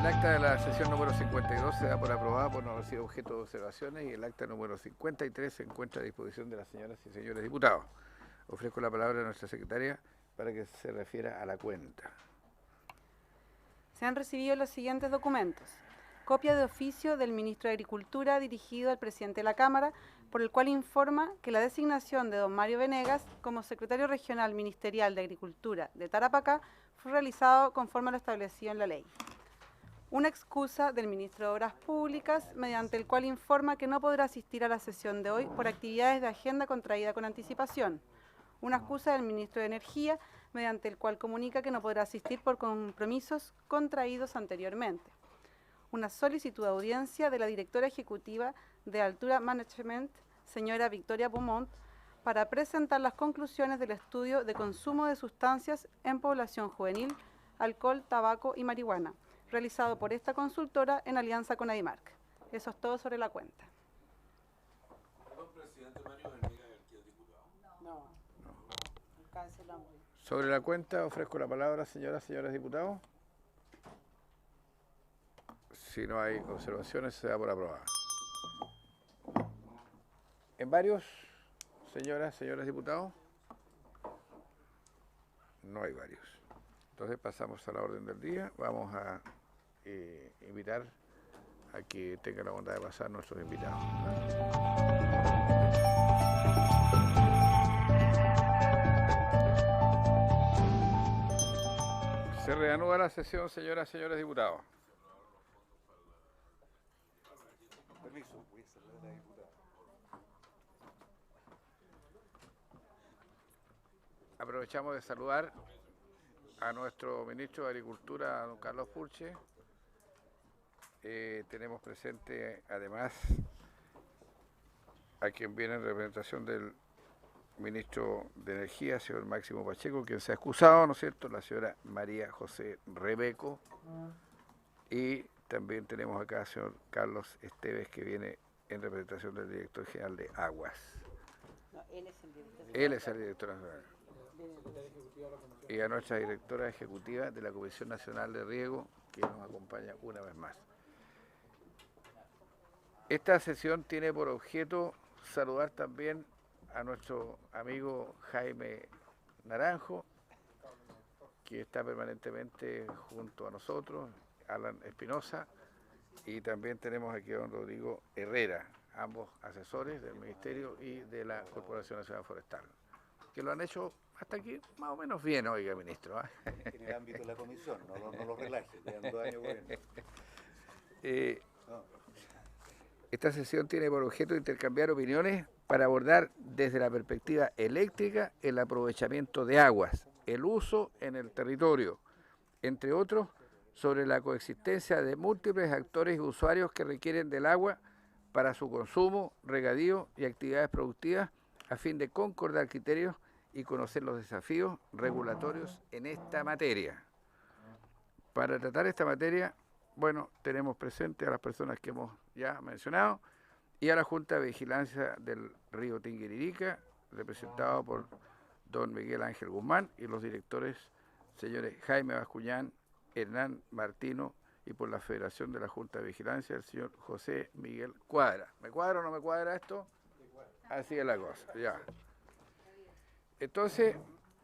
El acta de la sesión número 52 se da por aprobada por no haber sido objeto de observaciones y el acta número 53 se encuentra a disposición de las señoras y señores diputados. Ofrezco la palabra a nuestra secretaria para que se refiera a la cuenta. Se han recibido los siguientes documentos. Copia de oficio del Ministro de Agricultura dirigido al presidente de la Cámara, por el cual informa que la designación de don Mario Venegas como secretario regional ministerial de Agricultura de Tarapacá fue realizado conforme a lo establecido en la ley. Una excusa del Ministro de Obras Públicas, mediante el cual informa que no podrá asistir a la sesión de hoy por actividades de agenda contraída con anticipación. Una excusa del Ministro de Energía, mediante el cual comunica que no podrá asistir por compromisos contraídos anteriormente. Una solicitud de audiencia de la directora ejecutiva de Altura Management, señora Victoria Beaumont, para presentar las conclusiones del estudio de consumo de sustancias en población juvenil, alcohol, tabaco y marihuana, realizado por esta consultora en alianza con ADIMARC. Eso es todo sobre la cuenta. ¿Perdón, presidente Mario Venegas, el diputado? No. Cancelamos. Sobre la cuenta ofrezco la palabra, señoras y señores diputados. Si no hay observaciones, se da por aprobada. ¿En varios, señoras y señores diputados? No hay varios. Entonces pasamos a la orden del día. Vamos a invitar a que tengan la bondad de pasar nuestros invitados. Se reanuda la sesión, señoras y señores diputados. Permiso, voy a saludar a la diputada. Aprovechamos de saludar a nuestro ministro de Agricultura, don Carlos Pulche. Tenemos presente además a quien viene en representación del ministro de Energía, señor Máximo Pacheco, quien se ha excusado, ¿no es cierto?, la señora María José Rebeco. Y también tenemos acá al señor Carlos Esteves, que viene en representación del director general de Aguas. No, él es el director. Él es el director nacional. Y a nuestra directora ejecutiva de la Comisión Nacional de Riego, que nos acompaña una vez más. Esta sesión tiene por objeto saludar también a nuestro amigo Jaime Naranjo, que está permanentemente junto a nosotros, Alan Espinosa, y también tenemos aquí a don Rodrigo Herrera, ambos asesores del Ministerio y de la Corporación Nacional Forestal, que lo han hecho hasta aquí más o menos bien, oiga, ministro. En el ámbito de la comisión, no lo relaje, llevan 2 años gobierno. Esta sesión tiene por objeto intercambiar opiniones para abordar desde la perspectiva eléctrica el aprovechamiento de aguas, el uso en el territorio, entre otros, sobre la coexistencia de múltiples actores y usuarios que requieren del agua para su consumo, regadío y actividades productivas, a fin de concordar criterios y conocer los desafíos regulatorios en esta materia. Para tratar esta materia, bueno, tenemos presente a las personas que hemos ya mencionado y a la Junta de Vigilancia del Río Tinguiririca, representado por don Miguel Ángel Guzmán, y los directores señores Jaime Bascuñán, Hernán Martino, y por la Federación de la Junta de Vigilancia, el señor José Miguel Cuadra. ¿Me cuadra o no me cuadra esto? Así es la cosa, ya. Entonces,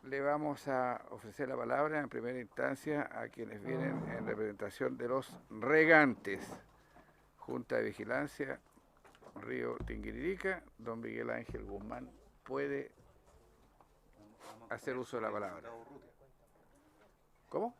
le vamos a ofrecer la palabra en primera instancia a quienes vienen en representación de los regantes. Junta de Vigilancia, Río Tinguiririca, don Miguel Ángel Guzmán puede hacer uso de la palabra. ¿Cómo?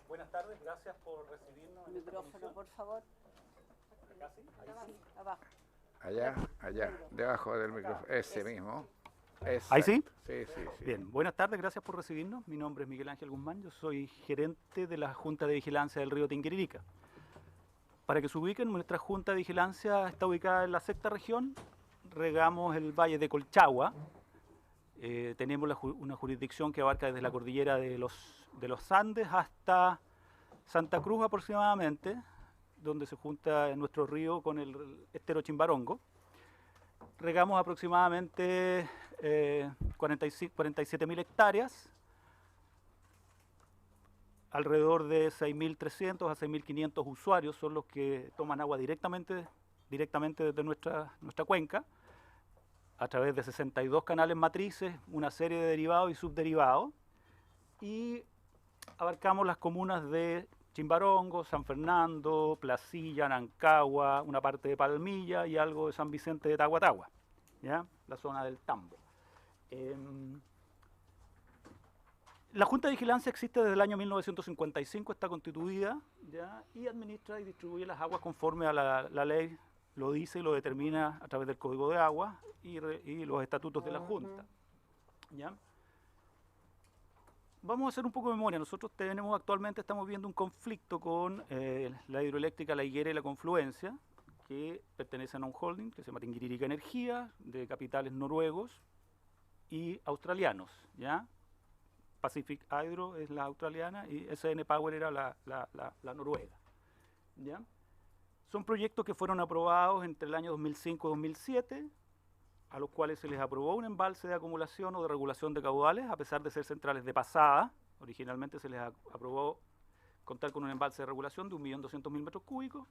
Buenas tardes, gracias por recibirnos en esta Micrófono, comisión. por favor. Acá sí, ahí sí. Abajo. Allá, debajo del micrófono, ese mismo. Exacto. ¿Ahí sí? Sí. Bien, buenas tardes, gracias por recibirnos. Mi nombre es Miguel Ángel Guzmán, yo soy gerente de la Junta de Vigilancia del Río Tinguiririca. Para que se ubiquen, nuestra Junta de Vigilancia está ubicada en la sexta región, regamos el valle de Colchagua, tenemos una jurisdicción que abarca desde la cordillera de los Andes hasta Santa Cruz aproximadamente, donde se junta nuestro río con el estero Chimbarongo. Regamos aproximadamente 47.000 hectáreas, alrededor de 6.300 a 6.500 usuarios son los que toman agua directamente desde nuestra cuenca, a través de 62 canales matrices, una serie de derivados y subderivados, y abarcamos las comunas de Chimbarongo, San Fernando, Placilla, Nancagua, una parte de Palmilla y algo de San Vicente de Tahuatahua, ¿ya? La zona del Tambo. La Junta de Vigilancia existe desde el año 1955, está constituida, ¿ya? Y administra y distribuye las aguas conforme a la ley, lo dice y lo determina a través del Código de Agua y los estatutos de la Junta, ¿ya? Vamos a hacer un poco de memoria. Nosotros estamos viendo un conflicto con la hidroeléctrica La Higuera y La Confluencia, que pertenecen a un holding que se llama Tinguiririca Energía, de capitales noruegos y australianos, ¿ya? Pacific Hydro es la australiana y SN Power era la noruega, ¿ya? Son proyectos que fueron aprobados entre el año 2005 y 2007, a los cuales se les aprobó un embalse de acumulación o de regulación de caudales, a pesar de ser centrales de pasada. Originalmente se les aprobó contar con un embalse de regulación de 1.200.000 metros cúbicos,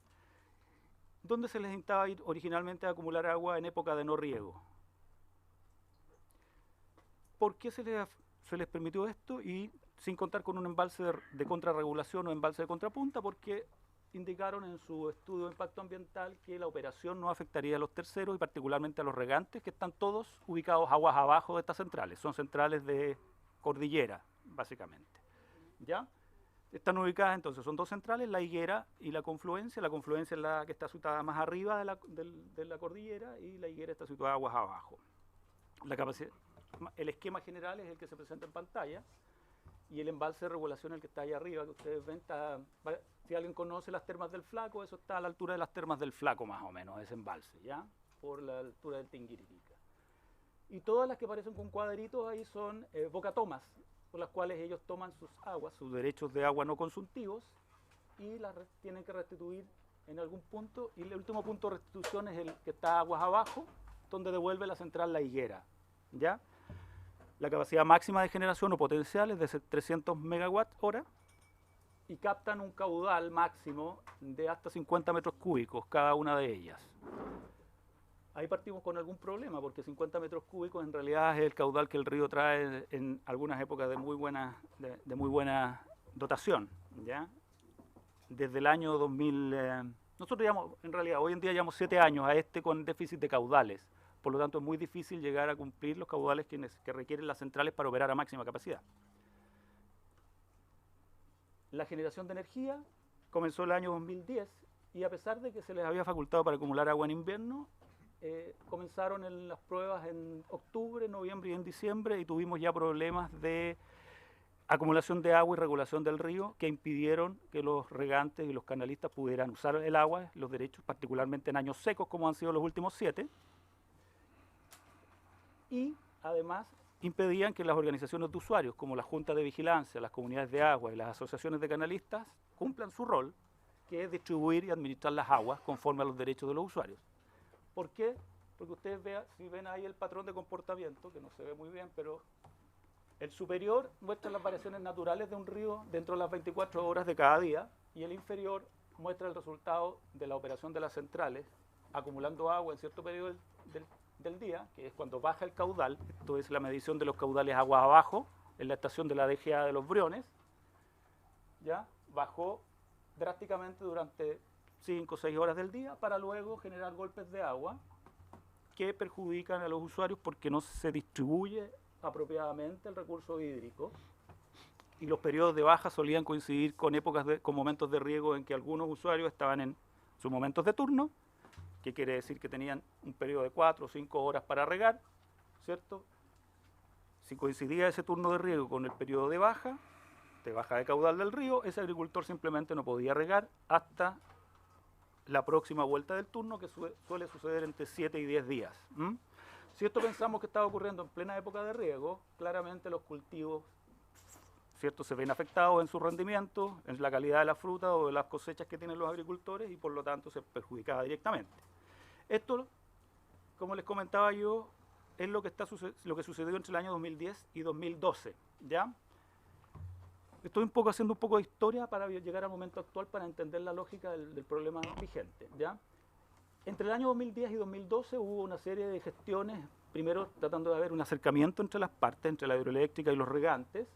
donde se les instaba originalmente a acumular agua en época de no riego. ¿Por qué se les permitió esto y sin contar con un embalse de contrarregulación o embalse de contrapunta? Porque indicaron en su estudio de impacto ambiental que la operación no afectaría a los terceros y particularmente a los regantes, que están todos ubicados aguas abajo de estas centrales. Son centrales de cordillera, básicamente, ¿ya? Están ubicadas entonces, son dos centrales, La Higuera y La Confluencia. La Confluencia es la que está situada más arriba de la cordillera y La Higuera está situada aguas abajo. El esquema general es el que se presenta en pantalla y el embalse de regulación, el que está ahí arriba, que ustedes ven, si alguien conoce las termas del Flaco, eso está a la altura de las termas del Flaco más o menos, ese embalse, ¿ya? Por la altura del Tinguiririca. Y todas las que aparecen con cuadritos ahí son bocatomas, por las cuales ellos toman sus aguas, sus derechos de agua no consumtivos, y las tienen que restituir en algún punto, y el último punto de restitución es el que está aguas abajo, donde devuelve la central La Higuera, ¿ya? La capacidad máxima de generación o potencial es de 300 megawatts hora y captan un caudal máximo de hasta 50 metros cúbicos cada una de ellas. Ahí partimos con algún problema porque 50 metros cúbicos en realidad es el caudal que el río trae en algunas épocas de muy buena dotación, ¿ya? Desde el año 2000, nosotros llevamos, en realidad hoy en día llevamos 7 años a con déficit de caudales. Por lo tanto, es muy difícil llegar a cumplir los caudales que requieren las centrales para operar a máxima capacidad. La generación de energía comenzó el año 2010 y a pesar de que se les había facultado para acumular agua en invierno, comenzaron las pruebas en octubre, noviembre y en diciembre y tuvimos ya problemas de acumulación de agua y regulación del río que impidieron que los regantes y los canalistas pudieran usar el agua, los derechos, particularmente en años secos como han sido los últimos 7. Y además impedían que las organizaciones de usuarios, como la Junta de Vigilancia, las comunidades de agua y las asociaciones de canalistas, cumplan su rol, que es distribuir y administrar las aguas conforme a los derechos de los usuarios. ¿Por qué? Porque ustedes vean, si ven ahí el patrón de comportamiento, que no se ve muy bien, pero el superior muestra las variaciones naturales de un río dentro de las 24 horas de cada día, y el inferior muestra el resultado de la operación de las centrales, acumulando agua en cierto periodo del día, que es cuando baja el caudal. Esto es la medición de los caudales aguas abajo, en la estación de la DGA de Los Briones, ¿ya? Bajó drásticamente durante 5 o 6 horas del día para luego generar golpes de agua que perjudican a los usuarios porque no se distribuye apropiadamente el recurso hídrico y los periodos de baja solían coincidir con con momentos de riego en que algunos usuarios estaban en sus momentos de turno, que quiere decir que tenían un periodo de 4 o 5 horas para regar, ¿cierto? Si coincidía ese turno de riego con el periodo de baja de caudal del río, ese agricultor simplemente no podía regar hasta la próxima vuelta del turno, que suele suceder entre 7 y 10 días. Si esto pensamos que estaba ocurriendo en plena época de riego, claramente los cultivos, ¿cierto?, se ven afectados en su rendimiento, en la calidad de la fruta o de las cosechas que tienen los agricultores y por lo tanto se perjudicaba directamente. Esto, como les comentaba yo, es lo que sucedió entre el año 2010 y 2012, ¿ya? Estoy haciendo un poco de historia para llegar al momento actual para entender la lógica del problema vigente, ¿ya? Entre el año 2010 y 2012 hubo una serie de gestiones, primero tratando de haber un acercamiento entre las partes, entre la hidroeléctrica y los regantes.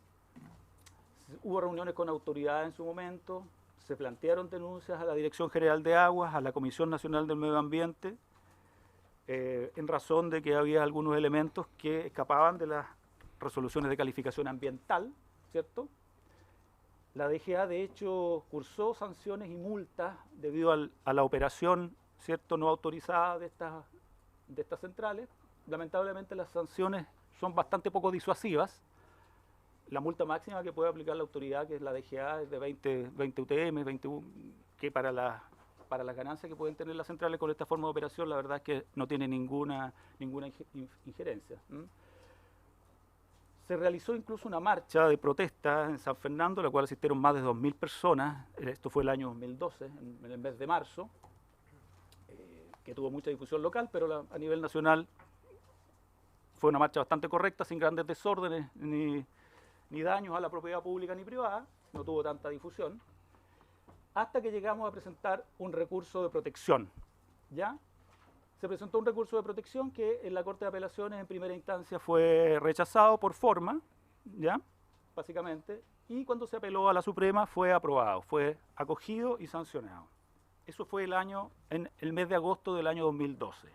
Hubo reuniones con autoridades en su momento, se plantearon denuncias a la Dirección General de Aguas, a la Comisión Nacional del Medio Ambiente, en razón de que había algunos elementos que escapaban de las resoluciones de calificación ambiental, ¿cierto? La DGA, de hecho, cursó sanciones y multas debido a la operación, ¿cierto?, no autorizada de estas centrales. Lamentablemente las sanciones son bastante poco disuasivas. La multa máxima que puede aplicar la autoridad, que es la DGA, es de 20 UTM, que para las ganancias que pueden tener las centrales con esta forma de operación, la verdad es que no tiene ninguna injerencia. Se realizó incluso una marcha de protesta en San Fernando, la cual asistieron más de 2.000 personas. Esto fue el año 2012, en el mes de marzo, que tuvo mucha difusión local, pero a nivel nacional fue una marcha bastante correcta, sin grandes desórdenes ni daños a la propiedad pública ni privada, no tuvo tanta difusión, hasta que llegamos a presentar un recurso de protección, ¿ya? Se presentó un recurso de protección que en la Corte de Apelaciones en primera instancia fue rechazado por forma, ¿ya?, básicamente, y cuando se apeló a la Suprema fue aprobado, fue acogido y sancionado. Eso fue en el mes de agosto del año 2012.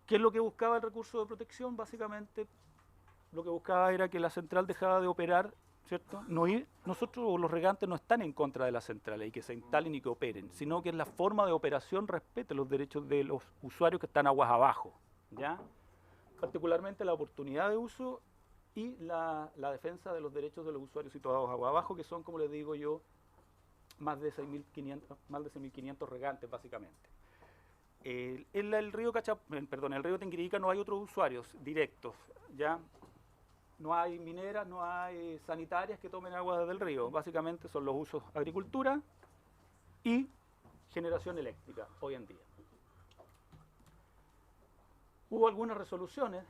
¿Qué es lo que buscaba el recurso de protección? Básicamente lo que buscaba era que la central dejara de operar, ¿cierto? Nosotros los regantes no están en contra de las centrales y que se instalen y que operen, sino que la forma de operación respete los derechos de los usuarios que están aguas abajo, ¿ya? Particularmente la oportunidad de uso y la defensa de los derechos de los usuarios situados aguas abajo, que son, como les digo yo, más de 6.500 regantes básicamente. El río Tinguirica no hay otros usuarios directos, ¿ya? No hay mineras, no hay sanitarias que tomen agua desde el río. Básicamente son los usos agricultura y generación eléctrica hoy en día. Hubo algunas resoluciones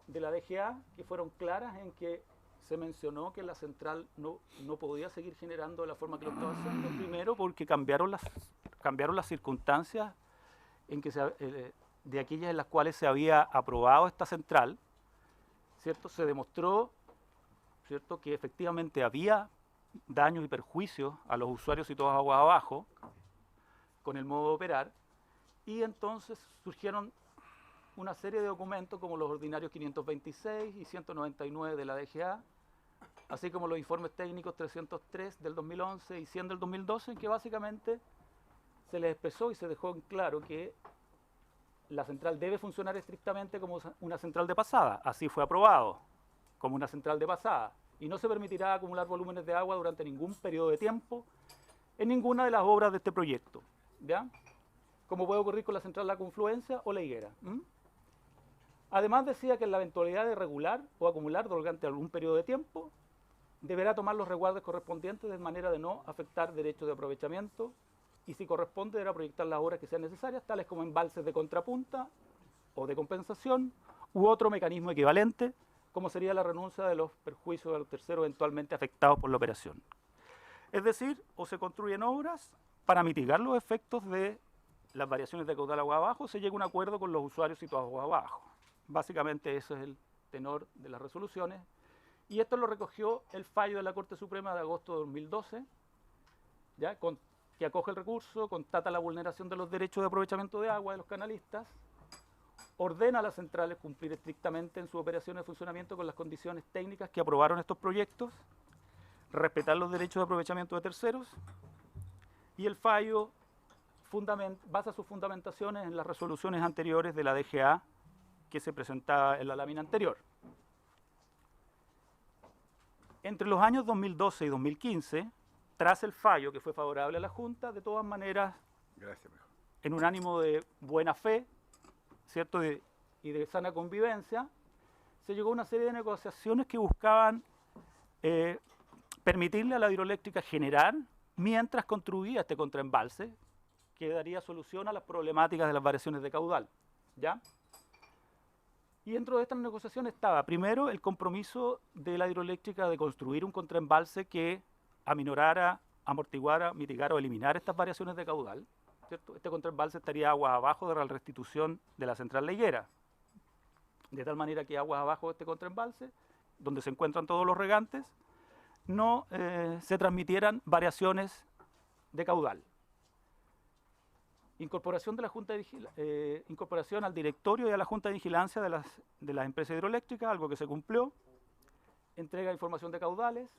de la DGA que fueron claras en que se mencionó que la central no podía seguir generando de la forma que lo estaba haciendo. Primero porque cambiaron las circunstancias en que de aquellas en las cuales se había aprobado esta central, ¿cierto? Se demostró, ¿cierto?, que efectivamente había daños y perjuicios a los usuarios situados aguas abajo con el modo de operar, y entonces surgieron una serie de documentos como los ordinarios 526 y 199 de la DGA, así como los informes técnicos 303 del 2011 y 100 del 2012, en que básicamente se les expresó y se dejó en claro que la central debe funcionar estrictamente como una central de pasada. Así fue aprobado, como una central de pasada. Y no se permitirá acumular volúmenes de agua durante ningún periodo de tiempo en ninguna de las obras de este proyecto, ¿ya? Como puede ocurrir con la central La Confluencia o La Higuera. Además decía que en la eventualidad de regular o acumular durante algún periodo de tiempo, deberá tomar los resguardos correspondientes de manera de no afectar derechos de aprovechamiento, y si corresponde deberá proyectar las obras que sean necesarias, tales como embalses de contrapunta o de compensación, u otro mecanismo equivalente, como sería la renuncia de los perjuicios de los terceros eventualmente afectados por la operación. Es decir, o se construyen obras para mitigar los efectos de las variaciones de caudal agua abajo, o se llega a un acuerdo con los usuarios situados agua abajo. Básicamente ese es el tenor de las resoluciones, y esto lo recogió el fallo de la Corte Suprema de agosto de 2012, ¿ya?, que acoge el recurso, constata la vulneración de los derechos de aprovechamiento de agua de los canalistas, ordena a las centrales cumplir estrictamente en su operación de funcionamiento con las condiciones técnicas que aprobaron estos proyectos, respetar los derechos de aprovechamiento de terceros, y el fallo basa sus fundamentaciones en las resoluciones anteriores de la DGA que se presentaba en la lámina anterior. Entre los años 2012 y 2015, tras el fallo que fue favorable a la Junta, de todas maneras, Gracias, mejor. en un ánimo de buena fe, ¿cierto? Y de sana convivencia, se llegó a una serie de negociaciones que buscaban permitirle a la hidroeléctrica generar mientras construía este contraembalse, que daría solución a las problemáticas de las variaciones de caudal, ¿ya? Y dentro de estas negociaciones estaba, primero, el compromiso de la hidroeléctrica de construir un contraembalse que aminorara, amortiguara, mitigara o eliminara estas variaciones de caudal, ¿cierto? Este contraembalse estaría aguas abajo de la restitución de la central leiguera, de tal manera que aguas abajo de este contraembalse, donde se encuentran todos los regantes, no se transmitieran variaciones de caudal. Incorporación de la Junta de incorporación al directorio y a la Junta de Vigilancia de las empresas hidroeléctricas, algo que se cumplió. Entrega de información de caudales.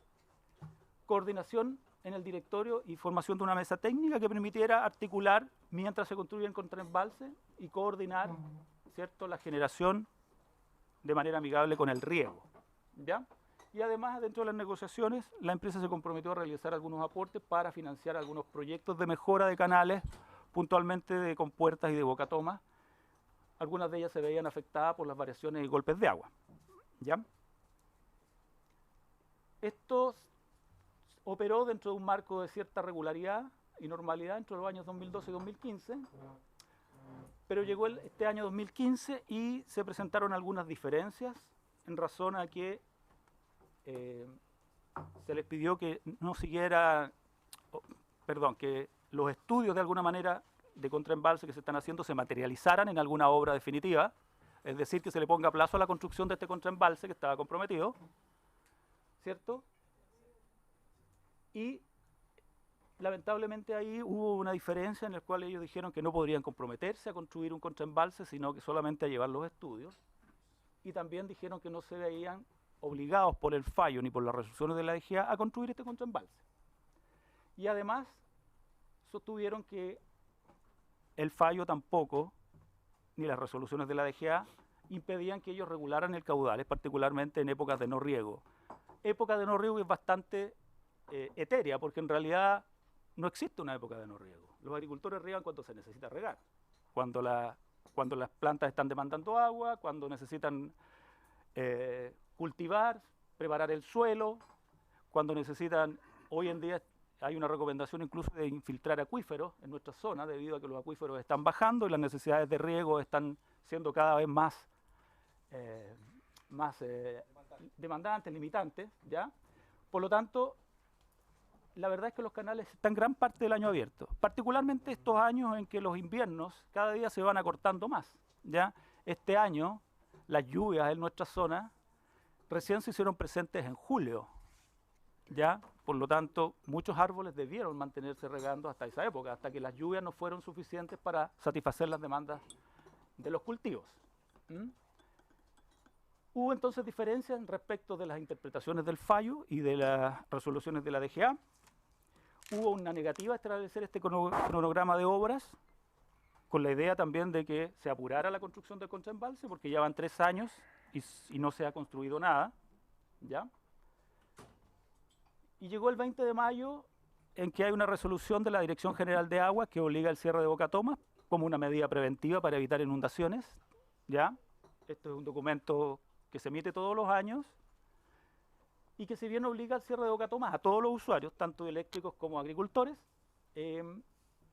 Coordinación en el directorio y formación de una mesa técnica que permitiera articular mientras se construyen contraembalses y coordinar, ¿cierto?, la generación de manera amigable con el riego, ¿ya? Y además, dentro de las negociaciones, la empresa se comprometió a realizar algunos aportes para financiar algunos proyectos de mejora de canales, puntualmente de compuertas y de bocatomas. Algunas de ellas se veían afectadas por las variaciones y golpes de agua, ¿ya? Esto operó dentro de un marco de cierta regularidad y normalidad entre los años 2012 y 2015, pero llegó este año 2015 y se presentaron algunas diferencias en razón a que se les pidió que no siguiera, que los estudios de alguna manera de contraembalse que se están haciendo se materializaran en alguna obra definitiva, es decir, que se le ponga plazo a la construcción de este contraembalse que estaba comprometido, ¿cierto? Y lamentablemente ahí hubo una diferencia en la cual ellos dijeron que no podrían comprometerse a construir un contraembalse, sino que solamente a llevar los estudios, y también dijeron que no se veían obligados por el fallo ni por las resoluciones de la DGA a construir este contraembalse. Y además sostuvieron que el fallo tampoco, ni las resoluciones de la DGA, impedían que ellos regularan el caudal, particularmente en épocas de no riego. Época de no riego que es bastante etérea, porque en realidad no existe una época de no riego. Los agricultores riegan cuando se necesita regar, cuando las plantas están demandando agua, cuando necesitan cultivar, preparar el suelo, cuando necesitan, hoy en día hay una recomendación incluso de infiltrar acuíferos en nuestra zona debido a que los acuíferos están bajando y las necesidades de riego están siendo cada vez más demandantes, limitantes, ¿ya? Por lo tanto, la verdad es que los canales están gran parte del año abiertos, particularmente estos años en que los inviernos cada día se van acortando más, ¿ya? Este año, las lluvias en nuestra zona recién se hicieron presentes en julio, ¿ya? Por lo tanto, muchos árboles debieron mantenerse regando hasta esa época, hasta que las lluvias no fueron suficientes para satisfacer las demandas de los cultivos. Hubo entonces diferencias respecto de las interpretaciones del fallo y de las resoluciones de la DGA. Hubo una negativa a establecer este cronograma de obras, con la idea también de que se apurara la construcción del contraembalse, porque ya van 3 años y no se ha construido nada, ¿ya? Y llegó el 20 de mayo en que hay una resolución de la Dirección General de Aguas que obliga al cierre de bocatomas como una medida preventiva para evitar inundaciones, ¿ya? Esto es un documento que se emite todos los años y que si bien obliga al cierre de bocatomas a todos los usuarios, tanto eléctricos como agricultores,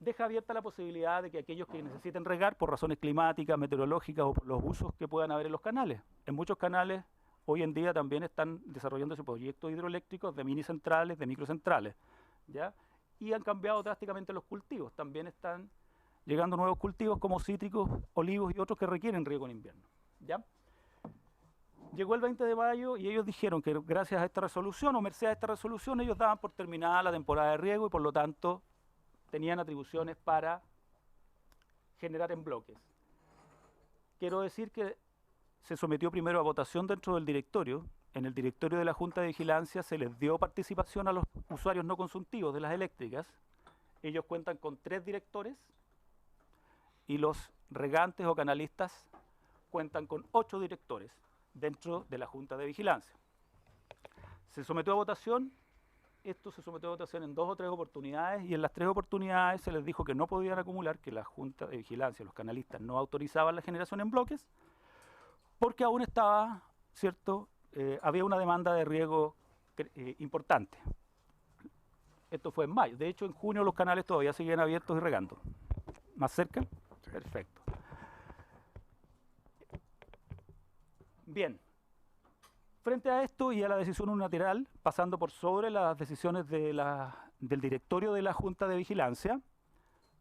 deja abierta la posibilidad de que aquellos que necesiten regar por razones climáticas, meteorológicas o por los usos que puedan haber en los canales. En muchos canales hoy en día también están desarrollándose proyectos hidroeléctricos de mini centrales, de microcentrales, ¿ya? Y han cambiado drásticamente los cultivos. También están llegando nuevos cultivos como cítricos, olivos y otros que requieren riego en invierno, ¿ya? Llegó el 20 de mayo y ellos dijeron que gracias a esta resolución o merced a esta resolución ellos daban por terminada la temporada de riego y por lo tanto tenían atribuciones para generar en bloques. Quiero decir que se sometió primero a votación dentro del directorio. En el directorio de la Junta de Vigilancia se les dio participación a los usuarios no consultivos de las eléctricas. Ellos cuentan con 3 directores y los regantes o canalistas cuentan con 8 directores dentro de la Junta de Vigilancia. Se sometió a votación esto se sometió a votación en 2 o 3 oportunidades y en las 3 oportunidades se les dijo que no podían acumular, que la Junta de Vigilancia, los canalistas no autorizaban la generación en bloques, porque aún estaba, ¿cierto? Había una demanda de riego importante. Esto fue en mayo. De hecho, en junio los canales todavía seguían abiertos y regando. ¿Más cerca? Sí. Perfecto. Bien. Frente a esto y a la decisión unilateral, pasando por sobre las decisiones del directorio de la Junta de Vigilancia,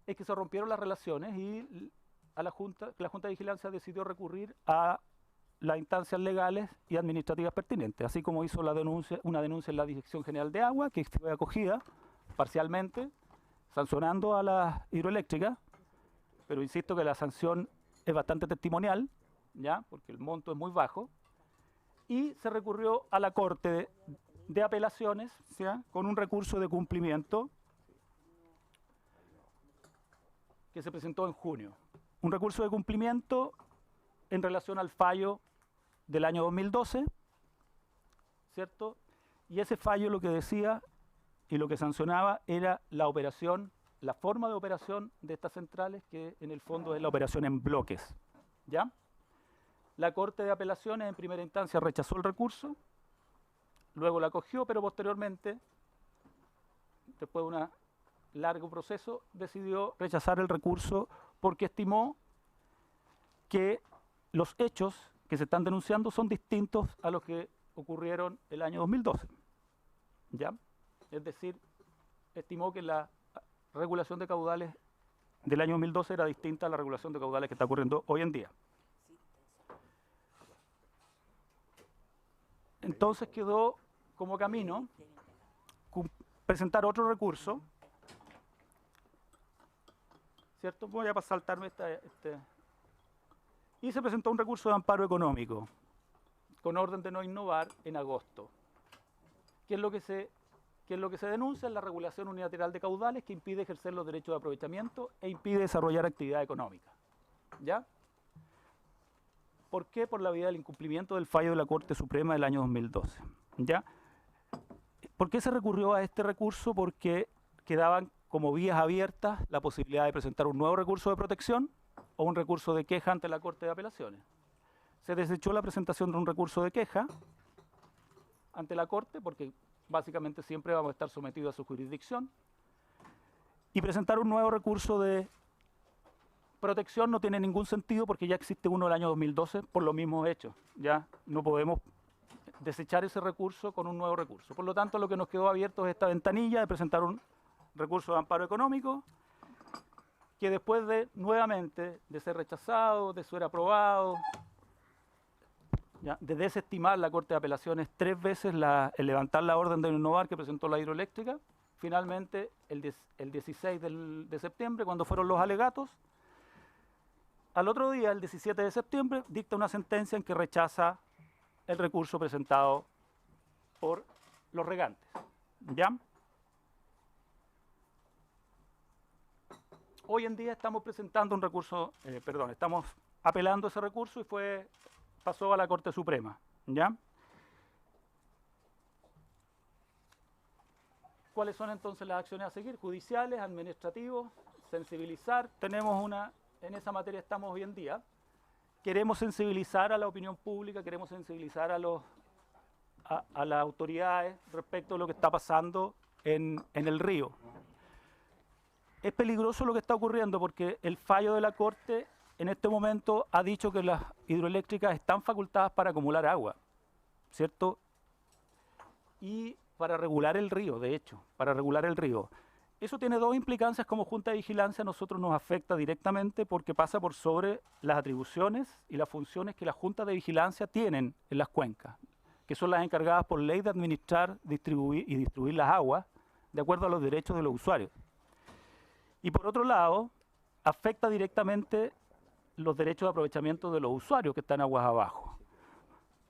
es que se rompieron las relaciones y la Junta de Vigilancia decidió recurrir a las instancias legales y administrativas pertinentes, así como hizo una denuncia en la Dirección General de Agua, que fue acogida parcialmente, sancionando a las hidroeléctricas, pero insisto que la sanción es bastante testimonial, ¿ya? Porque el monto es muy bajo, y se recurrió a la Corte de Apelaciones, ¿ya? Con un recurso de cumplimiento que se presentó en junio. Un recurso de cumplimiento en relación al fallo del año 2012, ¿cierto? Y ese fallo lo que decía y lo que sancionaba era la operación, la forma de operación de estas centrales, que en el fondo es la operación en bloques, ¿ya? La Corte de Apelaciones en primera instancia rechazó el recurso, luego la acogió, pero posteriormente, después de un largo proceso, decidió rechazar el recurso porque estimó que los hechos que se están denunciando son distintos a los que ocurrieron el año 2012, ¿ya? Es decir, estimó que la regulación de caudales del año 2012 era distinta a la regulación de caudales que está ocurriendo hoy en día. Entonces quedó como camino presentar otro recurso, ¿cierto? Voy a saltarme y se presentó un recurso de amparo económico con orden de no innovar en agosto. ¿Qué es lo que se denuncia? Es la regulación unilateral de caudales que impide ejercer los derechos de aprovechamiento e impide desarrollar actividad económica, ¿ya? ¿Por qué? Por la vía del incumplimiento del fallo de la Corte Suprema del año 2012, ¿ya? ¿Por qué se recurrió a este recurso? Porque quedaban como vías abiertas la posibilidad de presentar un nuevo recurso de protección o un recurso de queja ante la Corte de Apelaciones. Se desechó la presentación de un recurso de queja ante la Corte, porque básicamente siempre vamos a estar sometidos a su jurisdicción, y presentar un nuevo recurso de protección no tiene ningún sentido porque ya existe uno del año 2012 por los mismos hechos. Ya no podemos desechar ese recurso con un nuevo recurso. Por lo tanto, lo que nos quedó abierto es esta ventanilla de presentar un recurso de amparo económico que después de, nuevamente, de ser rechazado, de ser aprobado, ¿ya? De desestimar la Corte de Apelaciones 3 veces el levantar la orden de innovar que presentó la hidroeléctrica, finalmente el 16 de septiembre, cuando fueron los alegatos, al otro día, el 17 de septiembre, dicta una sentencia en que rechaza el recurso presentado por los regantes, ¿ya? Hoy en día estamos presentando un recurso, estamos apelando ese recurso y pasó a la Corte Suprema, ¿ya? ¿Cuáles son entonces las acciones a seguir? Judiciales, administrativos, sensibilizar. En esa materia estamos hoy en día. Queremos sensibilizar a la opinión pública, queremos sensibilizar a las autoridades respecto a lo que está pasando en el río. Es peligroso lo que está ocurriendo porque el fallo de la Corte en este momento ha dicho que las hidroeléctricas están facultadas para acumular agua, ¿cierto? Y para regular el río, de hecho, para regular el río. Eso tiene dos implicancias. Como Junta de Vigilancia a nosotros nos afecta directamente porque pasa por sobre las atribuciones y las funciones que las Juntas de Vigilancia tienen en las cuencas, que son las encargadas por ley de administrar, distribuir y distribuir las aguas de acuerdo a los derechos de los usuarios. Y por otro lado, afecta directamente los derechos de aprovechamiento de los usuarios que están aguas abajo,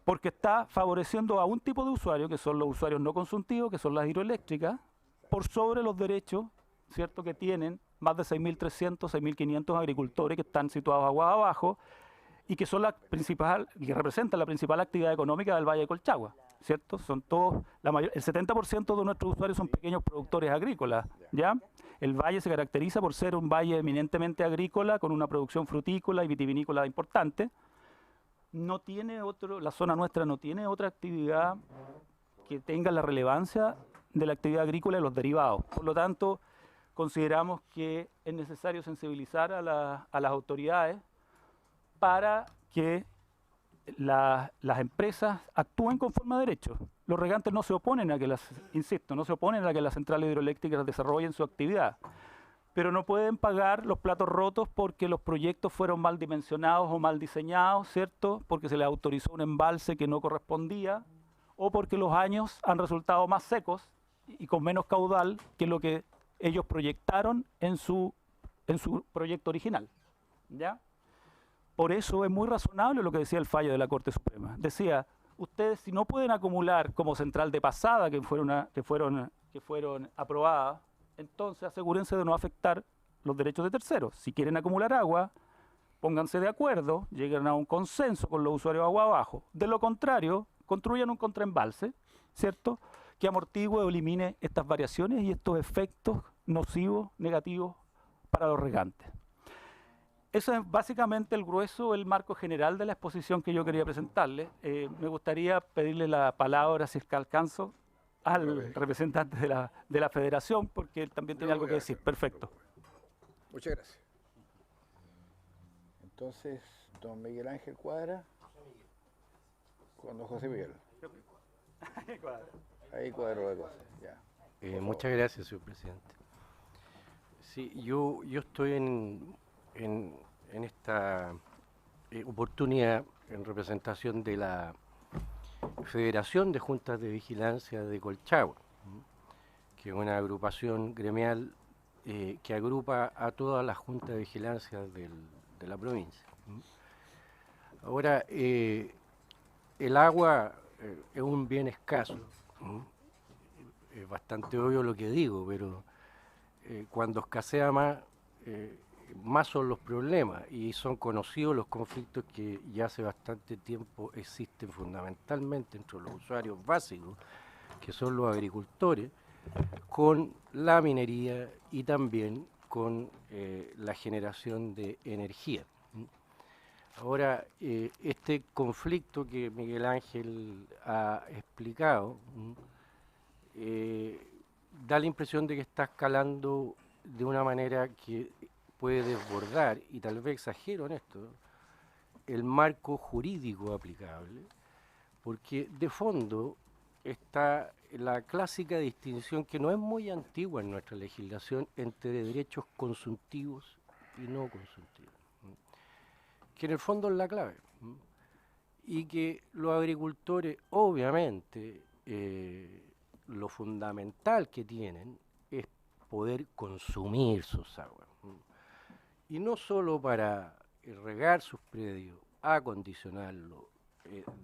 porque está favoreciendo a un tipo de usuarios, que son los usuarios no consultivos, que son las hidroeléctricas, por sobre los derechos, ¿cierto?, que tienen más de 6.300, 6.500 agricultores que están situados aguas abajo y que son que representan la principal actividad económica del Valle de Colchagua, ¿cierto? Son todos, el 70% de nuestros usuarios son pequeños productores agrícolas, ¿ya? El valle se caracteriza por ser un valle eminentemente agrícola, con una producción frutícola y vitivinícola importante. No tiene la zona nuestra no tiene otra actividad que tenga la relevancia de la actividad agrícola y los derivados. Por lo tanto, consideramos que es necesario sensibilizar a las autoridades para que las empresas actúen conforme a derecho. Los regantes no se oponen a que no se oponen a que las centrales hidroeléctricas desarrollen su actividad, pero no pueden pagar los platos rotos porque los proyectos fueron mal dimensionados o mal diseñados, ¿cierto? Porque se les autorizó un embalse que no correspondía, o porque los años han resultado más secos y con menos caudal que lo que ellos proyectaron en su proyecto original, ¿ya? Por eso es muy razonable lo que decía el fallo de la Corte Suprema. Decía, ustedes si no pueden acumular como central de pasada que fueron aprobadas, entonces asegúrense de no afectar los derechos de terceros. Si quieren acumular agua, pónganse de acuerdo, lleguen a un consenso con los usuarios de agua abajo. De lo contrario, construyan un contraembalse, ¿cierto?, que amortigue o elimine estas variaciones y estos efectos nocivos, negativos para los regantes. Eso es básicamente el grueso, el marco general de la exposición que yo quería presentarles. Me gustaría pedirle la palabra, si es que alcanzo, al representante de la federación, porque él también tiene algo que decir. Perfecto. Muchas gracias. Entonces, don Miguel Ángel Cuadra con don José Miguel. Ahí cuadro la cosa. Ya. Muchas gracias, señor presidente. Sí, yo estoy en esta oportunidad en representación de la Federación de Juntas de Vigilancia de Colchagua, que es una agrupación gremial que agrupa a todas las juntas de vigilancia de la provincia. Ahora, el agua es un bien escaso, es bastante obvio lo que digo, pero cuando escasea más son los problemas, y son conocidos los conflictos que ya hace bastante tiempo existen fundamentalmente entre los usuarios básicos, que son los agricultores, con la minería y también con la generación de energía. Ahora, este conflicto que Miguel Ángel ha explicado da la impresión de que está escalando de una manera que puede desbordar, y tal vez exagero en esto, el marco jurídico aplicable, porque de fondo está la clásica distinción, que no es muy antigua en nuestra legislación, entre derechos consuntivos y no consuntivos, que en el fondo es la clave, y que los agricultores, obviamente, lo fundamental que tienen es poder consumir sus aguas, y no solo para regar sus predios, acondicionarlo,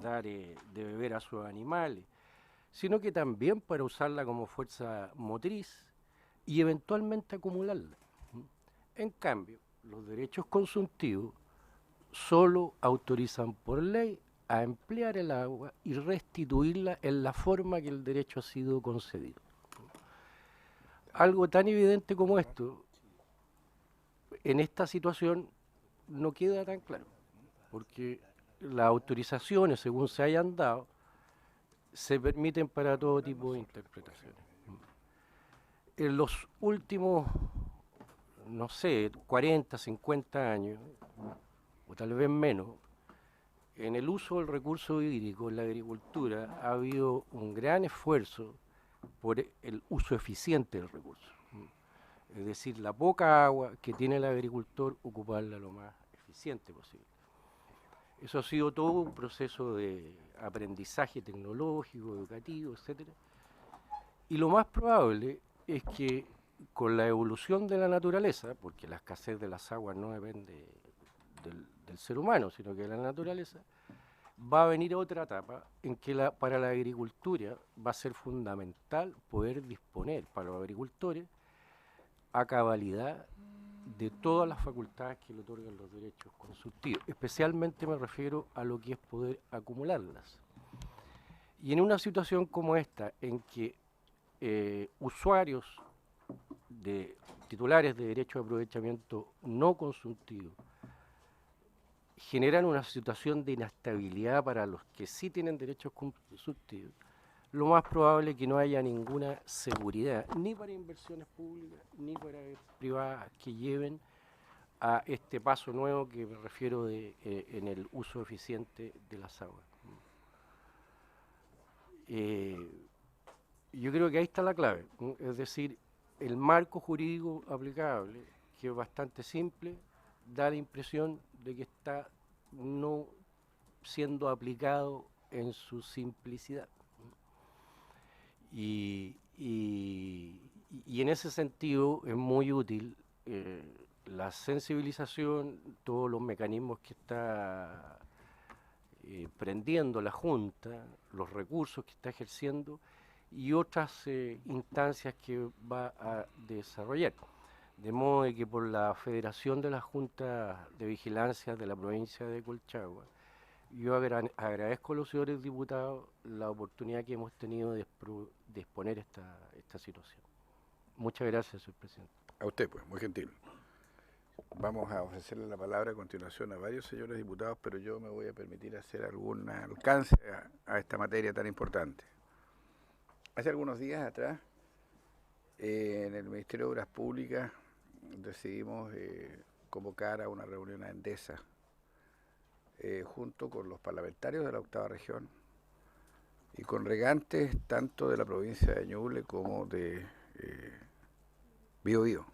dar de beber a sus animales, sino que también para usarla como fuerza motriz y eventualmente acumularla. En cambio, los derechos consuntivos solo autorizan por ley a emplear el agua y restituirla en la forma que el derecho ha sido concedido. Algo tan evidente como esto, en esta situación no queda tan claro, porque las autorizaciones, según se hayan dado, se permiten para todo tipo de interpretaciones. En los últimos, no sé, 40, 50 años, o tal vez menos, en el uso del recurso hídrico en la agricultura ha habido un gran esfuerzo por el uso eficiente del recurso. Es decir, la poca agua que tiene el agricultor, ocuparla lo más eficiente posible. Eso ha sido todo un proceso de aprendizaje tecnológico, educativo, etc. Y lo más probable es que con la evolución de la naturaleza, porque la escasez de las aguas no depende del ser humano, sino que de la naturaleza, va a venir otra etapa en que para la agricultura va a ser fundamental poder disponer para los agricultores a cabalidad de todas las facultades que le otorgan los derechos consultivos. Especialmente me refiero a lo que es poder acumularlas. Y en una situación como esta, en que usuarios titulares de derecho de aprovechamiento no consultivo generan una situación de inestabilidad para los que sí tienen derechos consultivos, lo más probable es que no haya ninguna seguridad, ni para inversiones públicas, ni para privadas que lleven a este paso nuevo que me refiero en el uso eficiente de las aguas. Yo creo que ahí está la clave, ¿no? Es decir, el marco jurídico aplicable, que es bastante simple, da la impresión de que está no siendo aplicado en su simplicidad. Y en ese sentido es muy útil la sensibilización, todos los mecanismos que está prendiendo la Junta, los recursos que está ejerciendo y otras instancias que va a desarrollar. De modo de que por la Federación de las Juntas de Vigilancia de la provincia de Colchagua, yo agradezco a los señores diputados la oportunidad que hemos tenido de exponer esta situación. Muchas gracias, señor presidente. A usted, pues, muy gentil. Vamos a ofrecerle la palabra a continuación a varios señores diputados, pero yo me voy a permitir hacer algún alcance a esta materia tan importante. Hace algunos días atrás, en el Ministerio de Obras Públicas, decidimos convocar a una reunión a Endesa, junto con los parlamentarios de la octava región y con regantes tanto de la provincia de Ñuble como de Biobío.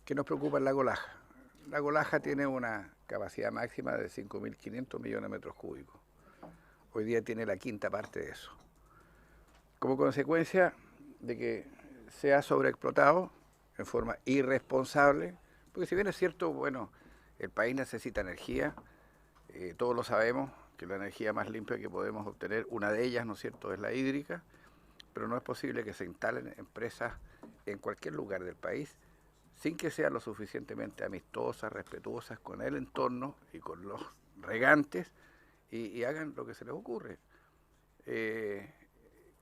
¿Qué nos preocupa el lago Laja? El lago Laja tiene una capacidad máxima de 5.500 millones de metros cúbicos. Hoy día tiene la quinta parte de eso. Como consecuencia de que se ha sobreexplotado en forma irresponsable, porque si bien es cierto, bueno, el país necesita energía, todos lo sabemos, que la energía más limpia que podemos obtener, una de ellas, ¿no es cierto?, es la hídrica, pero no es posible que se instalen empresas en cualquier lugar del país sin que sean lo suficientemente amistosas, respetuosas con el entorno y con los regantes y hagan lo que se les ocurre.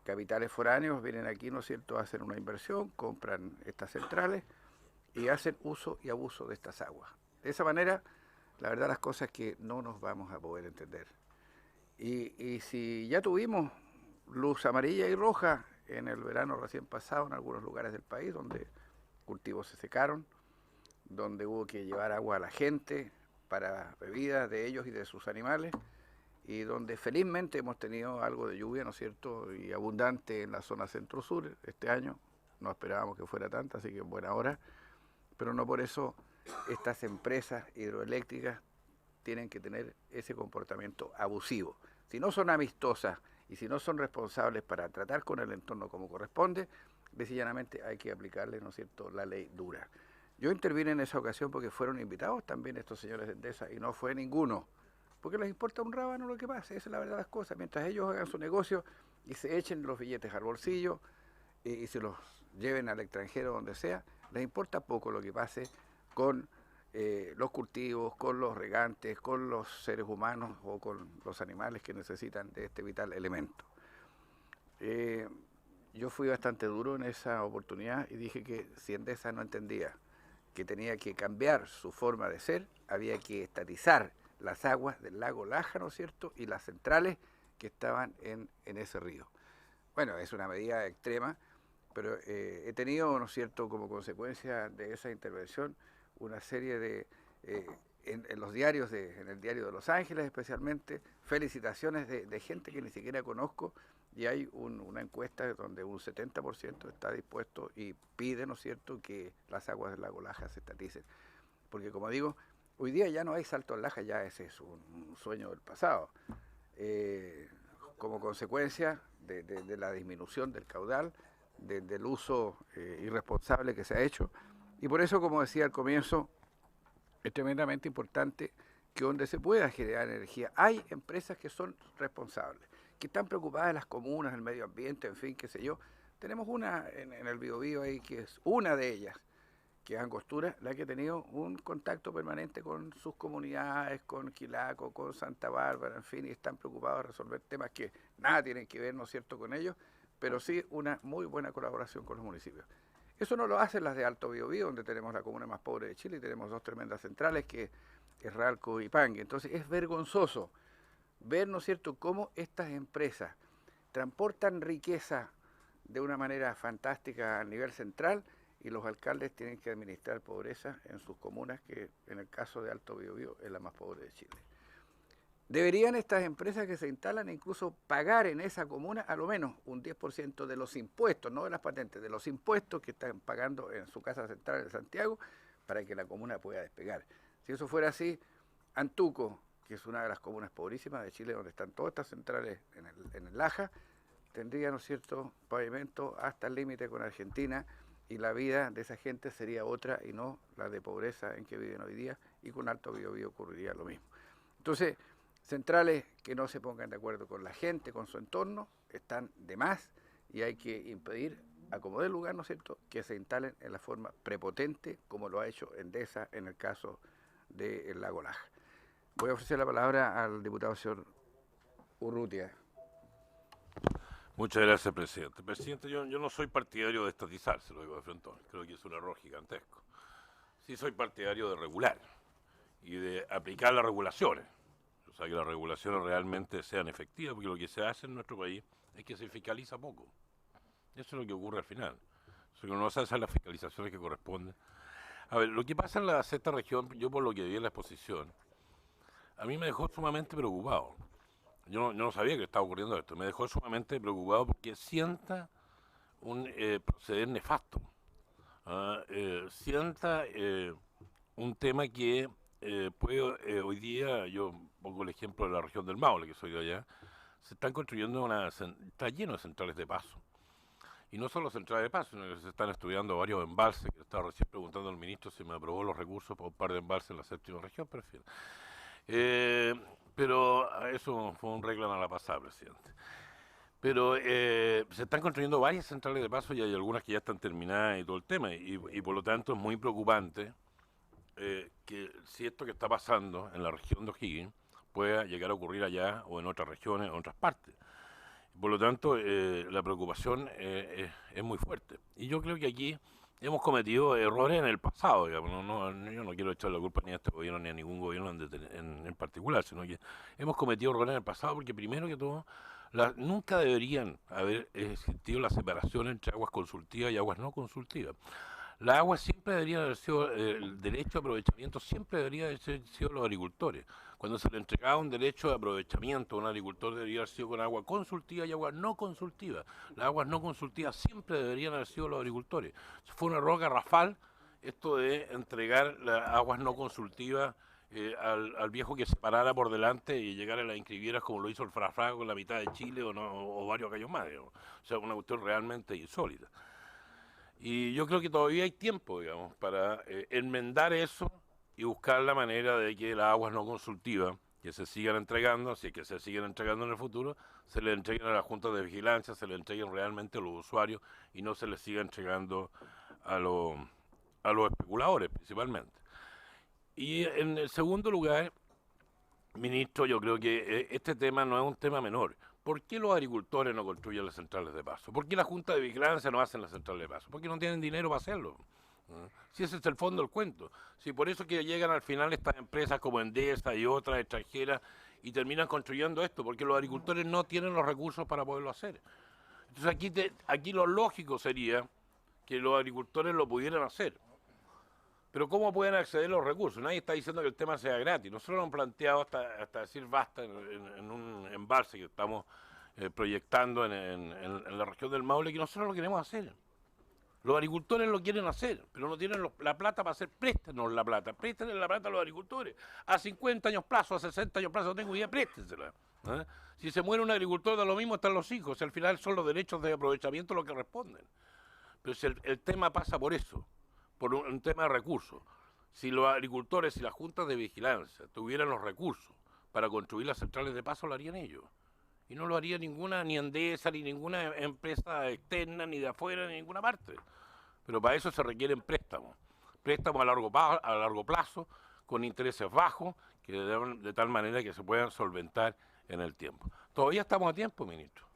Capitales foráneos vienen aquí, ¿no es cierto?, a hacer una inversión, compran estas centrales y hacen uso y abuso de estas aguas. De esa manera, la verdad las cosas es que no nos vamos a poder entender. Y si ya tuvimos luz amarilla y roja en el verano recién pasado en algunos lugares del país, donde cultivos se secaron, donde hubo que llevar agua a la gente para bebidas de ellos y de sus animales, y donde felizmente hemos tenido algo de lluvia, ¿no es cierto?, y abundante en la zona centro-sur este año. No esperábamos que fuera tanta, así que en buena hora, pero no por eso estas empresas hidroeléctricas tienen que tener ese comportamiento abusivo. Si no son amistosas y si no son responsables para tratar con el entorno como corresponde, sencillamente hay que aplicarle, ¿no es cierto?, la ley dura. Yo intervine en esa ocasión porque fueron invitados también estos señores de Endesa y no fue ninguno, porque les importa un rábano lo que pase, esa es la verdad de las cosas. Mientras ellos hagan su negocio y se echen los billetes al bolsillo y se los lleven al extranjero donde sea, les importa poco lo que pase con los cultivos, con los regantes, con los seres humanos o con los animales que necesitan de este vital elemento. Yo fui bastante duro en esa oportunidad y dije que si Endesa no entendía que tenía que cambiar su forma de ser, había que estatizar las aguas del lago Laja, ¿no es cierto?, y las centrales que estaban en ese río. Bueno, es una medida extrema, pero he tenido, ¿no es cierto?, como consecuencia de esa intervención, una serie de, en los diarios, en el diario de Los Ángeles especialmente, felicitaciones de gente que ni siquiera conozco, y hay una encuesta donde un 70% está dispuesto y pide, ¿no es cierto?, que las aguas del lago Laja se estaticen. Porque como digo, hoy día ya no hay salto en Laja, ya ese es un sueño del pasado. Como consecuencia de la disminución del caudal, del uso irresponsable que se ha hecho. Y por eso, como decía al comienzo, es tremendamente importante que donde se pueda generar energía, hay empresas que son responsables, que están preocupadas de las comunas, el medio ambiente, en fin, qué sé yo. Tenemos una en el Biobío ahí, que es una de ellas, que es Angostura, la que ha tenido un contacto permanente con sus comunidades, con Quilaco, con Santa Bárbara, en fin, y están preocupados de resolver temas que nada tienen que ver, ¿no es cierto?, con ellos, pero sí una muy buena colaboración con los municipios. Eso no lo hacen las de Alto Biobío, donde tenemos la comuna más pobre de Chile y tenemos dos tremendas centrales, que es Ralco y Pangue. Entonces es vergonzoso ver, ¿no es cierto?, cómo estas empresas transportan riqueza de una manera fantástica a nivel central y los alcaldes tienen que administrar pobreza en sus comunas, que en el caso de Alto Biobío es la más pobre de Chile. Deberían estas empresas que se instalan incluso pagar en esa comuna a lo menos un 10% de los impuestos, no de las patentes, de los impuestos que están pagando en su casa central de Santiago para que la comuna pueda despegar. Si eso fuera así, Antuco, que es una de las comunas pobrísimas de Chile, donde están todas estas centrales en el Laja, tendría, ¿no es cierto?, pavimento hasta el límite con Argentina, y la vida de esa gente sería otra y no la de pobreza en que viven hoy día, y con Alto Biobío ocurriría lo mismo. Entonces, centrales que no se pongan de acuerdo con la gente, con su entorno, están de más, y hay que impedir, a como dé lugar, ¿no es cierto?, que se instalen en la forma prepotente, como lo ha hecho Endesa en el caso del Lago Laja. Voy a ofrecer la palabra al diputado señor Urrutia. Muchas gracias, presidente. Presidente, yo no soy partidario de estatizar, se lo digo de frente. Creo que es un error gigantesco. Sí soy partidario de regular y de aplicar las regulaciones. O sea, que las regulaciones realmente sean efectivas, porque lo que se hace en nuestro país es que se fiscaliza poco. Eso es lo que ocurre al final. O sea, que no se hacen las fiscalizaciones que corresponden. A ver, lo que pasa en la sexta región, yo por lo que vi en la exposición, a mí me dejó sumamente preocupado. Yo no sabía que estaba ocurriendo esto. Me dejó sumamente preocupado porque sienta un proceder nefasto. Sienta un tema que puede, hoy día, yo pongo el ejemplo de la región del Maule, que soy de allá, se están construyendo está lleno de centrales de paso. Y no solo centrales de paso, sino que se están estudiando varios embalses, que estaba recién preguntando al ministro si me aprobó los recursos para un par de embalses en la séptima región, pero en fin. Pero eso fue un reclamo a la pasada, presidente. Pero se están construyendo varias centrales de paso y hay algunas que ya están terminadas y todo el tema. Y por lo tanto es muy preocupante que si esto que está pasando en la región de O'Higgins pueda llegar a ocurrir allá o en otras regiones, en otras partes. Por lo tanto, la preocupación es muy fuerte. Y yo creo que aquí hemos cometido errores en el pasado, digamos. Yo no quiero echar la culpa ni a este gobierno ni a ningún gobierno en particular, sino que hemos cometido errores en el pasado porque primero que todo, nunca deberían haber existido la separación entre aguas consultivas y aguas no consultivas. La agua siempre debería haber sido, el derecho de aprovechamiento siempre debería haber sido los agricultores. Cuando se le entregaba un derecho de aprovechamiento a un agricultor debería haber sido con agua consultiva y agua no consultiva. Las aguas no consultivas siempre deberían haber sido los agricultores. Fue un error garrafal esto de entregar las aguas no consultivas al viejo que se parara por delante y llegara a las inscribieras como lo hizo el Frafra con la mitad de Chile o varios gallos más, digamos. O sea, una cuestión realmente insólita. Y yo creo que todavía hay tiempo, digamos, para enmendar eso y buscar la manera de que las aguas no consultivas que se sigan entregando, si es que se siguen entregando en el futuro, se le entreguen a las juntas de vigilancia, se le entreguen realmente a los usuarios y no se les siga entregando a los especuladores principalmente. Y en el segundo lugar, ministro, yo creo que este tema no es un tema menor. ¿Por qué los agricultores no construyen las centrales de paso? ¿Por qué la Junta de Vigilancia no hacen las centrales de paso? Porque no tienen dinero para hacerlo. Si ese es el fondo del cuento. Si por eso que llegan al final estas empresas como Endesa y otras extranjeras y terminan construyendo esto, porque los agricultores no tienen los recursos para poderlo hacer. Entonces aquí lo lógico sería que los agricultores lo pudieran hacer. Pero ¿cómo pueden acceder a los recursos? Nadie está diciendo que el tema sea gratis. Nosotros lo hemos planteado hasta decir basta en un embalse que estamos proyectando en la región del Maule, que nosotros lo queremos hacer. Los agricultores lo quieren hacer, pero no tienen la plata para hacer. Préstenos la plata, préstenle la plata a los agricultores. A 50 años plazo, a 60 años plazo, no tengo idea, préstensela. Si se muere un agricultor, da lo mismo, están los hijos. Al final son los derechos de aprovechamiento los que responden. Pero si el tema pasa por eso, por un tema de recursos. Si los agricultores y las juntas de vigilancia tuvieran los recursos para construir las centrales de paso, lo harían ellos. Y no lo haría ninguna, ni Endesa, ni ninguna empresa externa, ni de afuera, ni de ninguna parte. Pero para eso se requieren préstamos. préstamos a largo plazo, con intereses bajos, de tal manera que se puedan solventar en el tiempo. Todavía estamos a tiempo, ministro.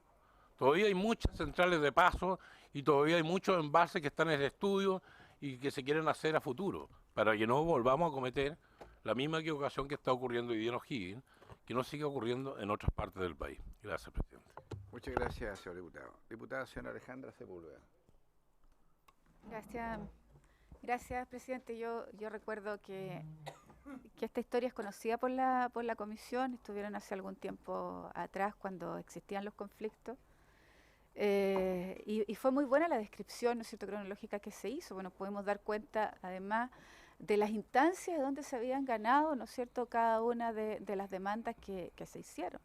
Todavía hay muchas centrales de paso y todavía hay muchos embalses que están en el estudio y que se quieren hacer a futuro, para que no volvamos a cometer la misma equivocación que está ocurriendo hoy día en O'Higgins, que no siga ocurriendo en otras partes del país. Gracias, presidente. Muchas gracias, señor diputado. Diputada señora Alejandra Sepúlveda. Gracias, presidente. Yo recuerdo que esta historia es conocida por la comisión. Estuvieron hace algún tiempo atrás cuando existían los conflictos. Y fue muy buena la descripción, ¿no es cierto?, cronológica que se hizo. Bueno, podemos dar cuenta, además, de las instancias de donde se habían ganado, ¿no es cierto?, cada una de las demandas que se hicieron.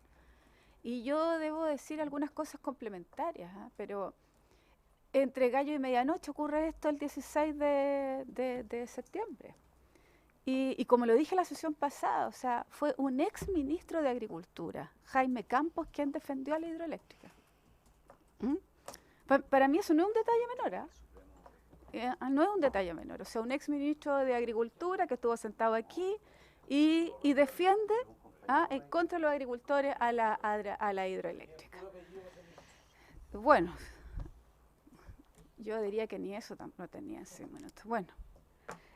Y yo debo decir algunas cosas complementarias, pero entre gallo y medianoche ocurre esto el 16 de septiembre. Y como lo dije en la sesión pasada, o sea, fue un ex ministro de Agricultura, Jaime Campos, quien defendió a la hidroeléctrica. Para mí eso no es un detalle menor, no es un detalle menor. O sea, un ex ministro de Agricultura que estuvo sentado aquí y defiende en contra de los agricultores a la hidroeléctrica. Bueno, yo diría que ni eso no tenía en 100 minutos. Bueno,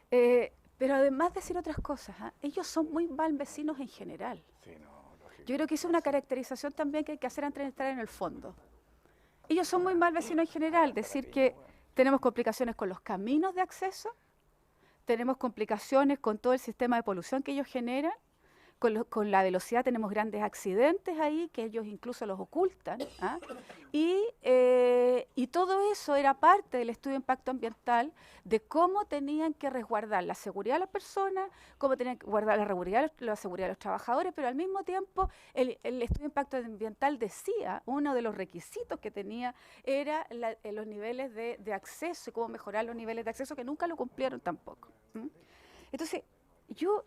pero además de decir otras cosas, ellos son muy mal vecinos en general. Yo creo que esa es una caracterización también que hay que hacer antes de entrar en el fondo. Ellos son muy mal vecinos en general, decir que tenemos complicaciones con los caminos de acceso, tenemos complicaciones con todo el sistema de polución que ellos generan, con la velocidad tenemos grandes accidentes ahí, que ellos incluso los ocultan, y todo eso era parte del estudio de impacto ambiental, de cómo tenían que resguardar la seguridad de las personas, cómo tenían que guardar la seguridad de los trabajadores, pero al mismo tiempo el estudio de impacto ambiental decía, uno de los requisitos que tenía era los niveles de acceso y cómo mejorar los niveles de acceso, que nunca lo cumplieron tampoco. Entonces, yo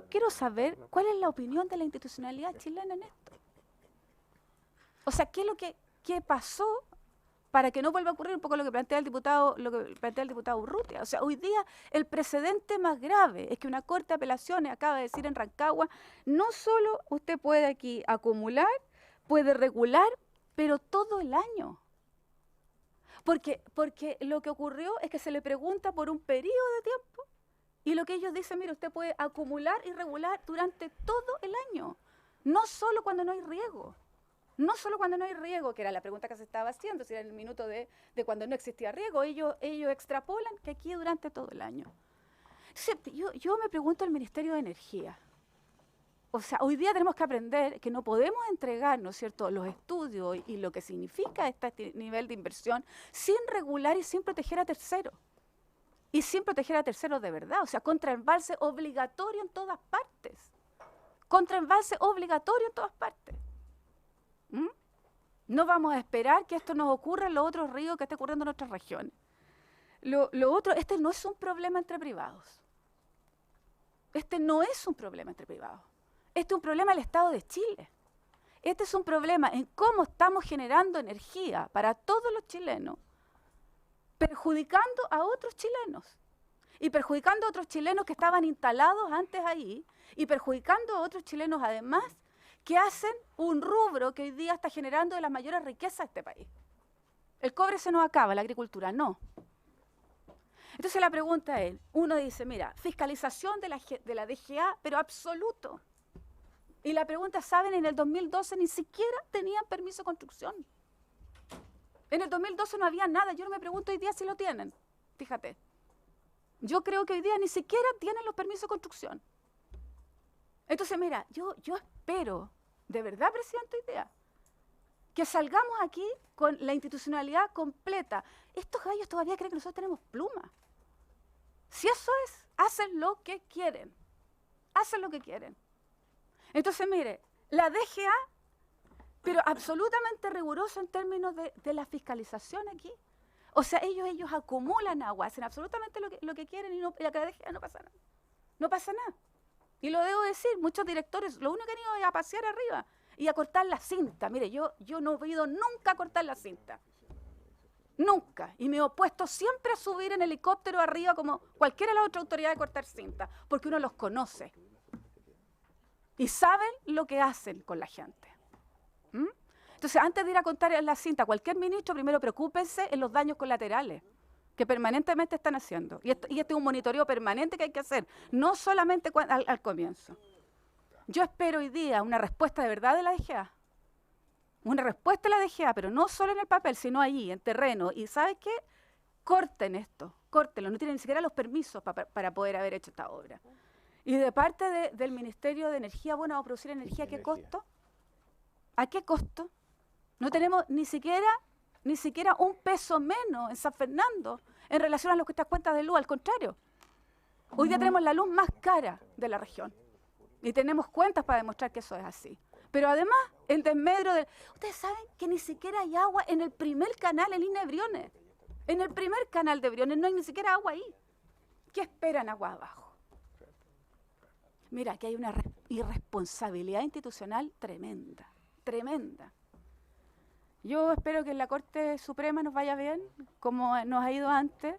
quiero saber cuál es la opinión de la institucionalidad chilena en esto. O sea, ¿qué pasó para que no vuelva a ocurrir un poco lo que plantea el diputado Urrutia? O sea, hoy día el precedente más grave es que una corte de apelaciones acaba de decir en Rancagua, no solo usted puede aquí acumular, puede regular, pero todo el año. Porque lo que ocurrió es que se le pregunta por un periodo de tiempo. Y lo que ellos dicen, mire, usted puede acumular y regular durante todo el año, no solo cuando no hay riego. No solo cuando no hay riego, que era la pregunta que se estaba haciendo, si era el minuto de cuando no existía riego, ellos extrapolan que aquí durante todo el año. Entonces, yo me pregunto al Ministerio de Energía. O sea, hoy día tenemos que aprender que no podemos entregar, ¿no es cierto?, los estudios y lo que significa este nivel de inversión sin regular y sin proteger a terceros. Y sin proteger a terceros de verdad, o sea, contraembalse obligatorio en todas partes. Contraembalse obligatorio en todas partes. No vamos a esperar que esto nos ocurra en los otros ríos que esté ocurriendo en nuestras regiones. Lo otro, este no es un problema entre privados. Este no es un problema entre privados. Este es un problema del Estado de Chile. Este es un problema en cómo estamos generando energía para todos los chilenos, perjudicando a otros chilenos y perjudicando a otros chilenos que estaban instalados antes ahí y perjudicando a otros chilenos además que hacen un rubro que hoy día está generando de las mayores riquezas de este país. El cobre se nos acaba, la agricultura no. Entonces la pregunta es, uno dice, mira, fiscalización de la DGA, pero absoluto. Y la pregunta, ¿saben? En el 2012 ni siquiera tenían permiso de construcción. En el 2012 no había nada. Yo no me pregunto hoy día si lo tienen. Fíjate. Yo creo que hoy día ni siquiera tienen los permisos de construcción. Entonces, mira, yo espero, de verdad, presidente, hoy día, que salgamos aquí con la institucionalidad completa. Estos gallos todavía creen que nosotros tenemos pluma. Si eso es, hacen lo que quieren. Hacen lo que quieren. Entonces, mire, la DGA, pero absolutamente riguroso en términos de la fiscalización aquí. O sea, ellos acumulan agua, hacen absolutamente lo que quieren y la DGA no pasa nada. No pasa nada. Y lo debo decir, muchos directores, lo único que han ido es a pasear arriba y a cortar la cinta. Mire, yo no he ido nunca a cortar la cinta. Nunca. Y me he opuesto siempre a subir en helicóptero arriba como cualquiera de las otras autoridades de cortar cinta, porque uno los conoce. Y saben lo que hacen con la gente. ¿Mm? Entonces, antes de ir a contar en la cinta a cualquier ministro, primero preocúpense en los daños colaterales que permanentemente están haciendo. Y este es un monitoreo permanente que hay que hacer, no solamente al comienzo. Yo espero hoy día una respuesta de verdad de la DGA. Una respuesta de la DGA, pero no solo en el papel, sino allí, en terreno. Y ¿sabes qué? Corten esto, córtenlo. No tienen ni siquiera los permisos para poder haber hecho esta obra. Y de parte del Ministerio de Energía, bueno, vamos a producir energía, ¿a qué costo? ¿A qué costo? No tenemos ni siquiera un peso menos en San Fernando en relación a lo que estas cuentas de luz, al contrario. Hoy día tenemos la luz más cara de la región y tenemos cuentas para demostrar que eso es así. Pero además, el desmedro de... Ustedes saben que ni siquiera hay agua en el primer canal en línea de Briones. En el primer canal de Briones no hay ni siquiera agua ahí. ¿Qué esperan agua abajo? Mira, que hay una irresponsabilidad institucional tremenda, tremenda. Yo espero que en la Corte Suprema nos vaya bien, como nos ha ido antes.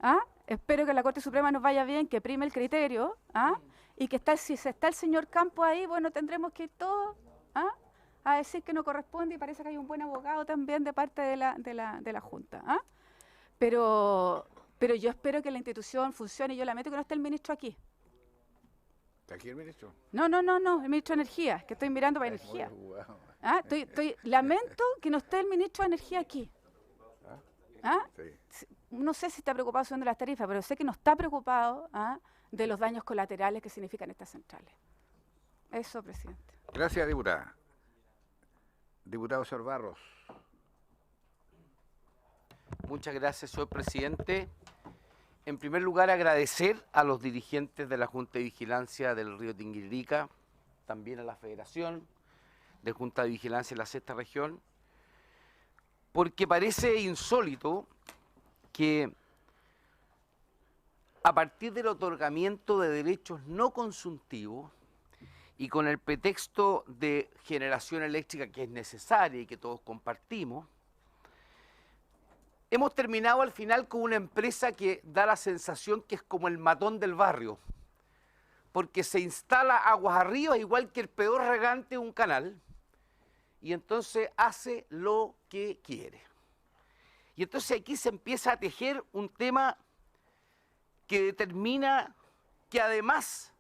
¿Ah? Espero que en la Corte Suprema nos vaya bien, que prime el criterio. ¿Ah? Y que si está el señor Campos ahí, bueno, tendremos que ir todos a decir que no corresponde, y parece que hay un buen abogado también de parte de la Junta. ¿Ah? Pero yo espero que la institución funcione, y yo lamento que no esté el ministro aquí. ¿Está aquí el ministro? No, el ministro de Energía, que estoy mirando para Energía. ¿Ah? Lamento que no esté el ministro de Energía aquí. ¿Ah? Sí. No sé si está preocupado sobre las tarifas, pero sé que no está preocupado de los daños colaterales que significan estas centrales. Eso, presidente. Gracias, diputada. Diputado Sor Barros. Muchas gracias, señor presidente. En primer lugar, agradecer a los dirigentes de la Junta de Vigilancia del Río Tinguiririca, también a la Federación de Junta de Vigilancia de la Sexta Región, porque parece insólito que a partir del otorgamiento de derechos no consultivos y con el pretexto de generación eléctrica que es necesaria y que todos compartimos, hemos terminado al final con una empresa que da la sensación que es como el matón del barrio, porque se instala aguas arriba igual que el peor regante de un canal, y entonces hace lo que quiere. Y entonces aquí se empieza a tejer un tema que determina que además,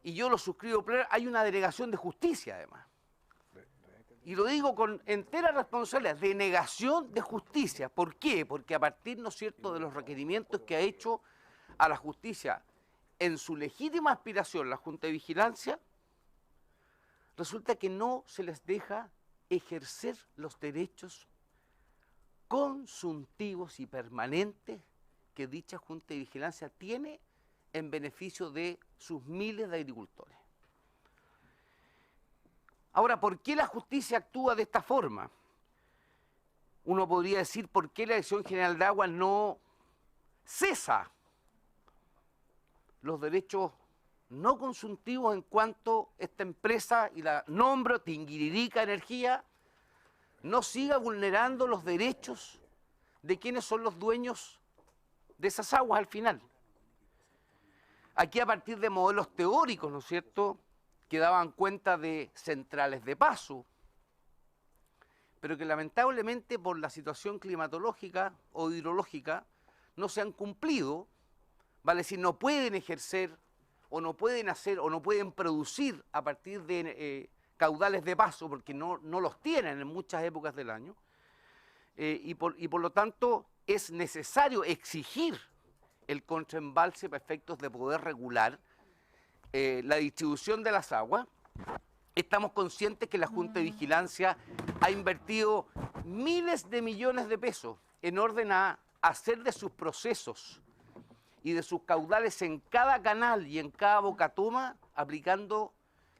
y yo lo suscribo, hay una denegación de justicia además. Y lo digo con entera responsabilidad, denegación de justicia. ¿Por qué? Porque a partir, ¿no es cierto?, de los requerimientos que ha hecho a la justicia en su legítima aspiración la Junta de Vigilancia, resulta que no se les deja ejercer los derechos consuntivos y permanentes que dicha Junta de Vigilancia tiene en beneficio de sus miles de agricultores. Ahora, ¿por qué la justicia actúa de esta forma? Uno podría decir, ¿por qué la Dirección General de Aguas no cesa los derechos no consultivos en cuanto esta empresa, y la nombro, Tinguiririca Energía, no siga vulnerando los derechos de quienes son los dueños de esas aguas al final? Aquí, a partir de modelos teóricos, ¿no es cierto?, que daban cuenta de centrales de paso, pero que lamentablemente por la situación climatológica o hidrológica no se han cumplido, vale decir, no pueden ejercer o no pueden hacer o no pueden producir a partir de caudales de paso, porque no los tienen en muchas épocas del año, y por lo tanto es necesario exigir el contraembalse para efectos de poder regular la distribución de las aguas. Estamos conscientes que la Junta de Vigilancia ha invertido miles de millones de pesos en orden a hacer de sus procesos y de sus caudales en cada canal y en cada bocatoma aplicando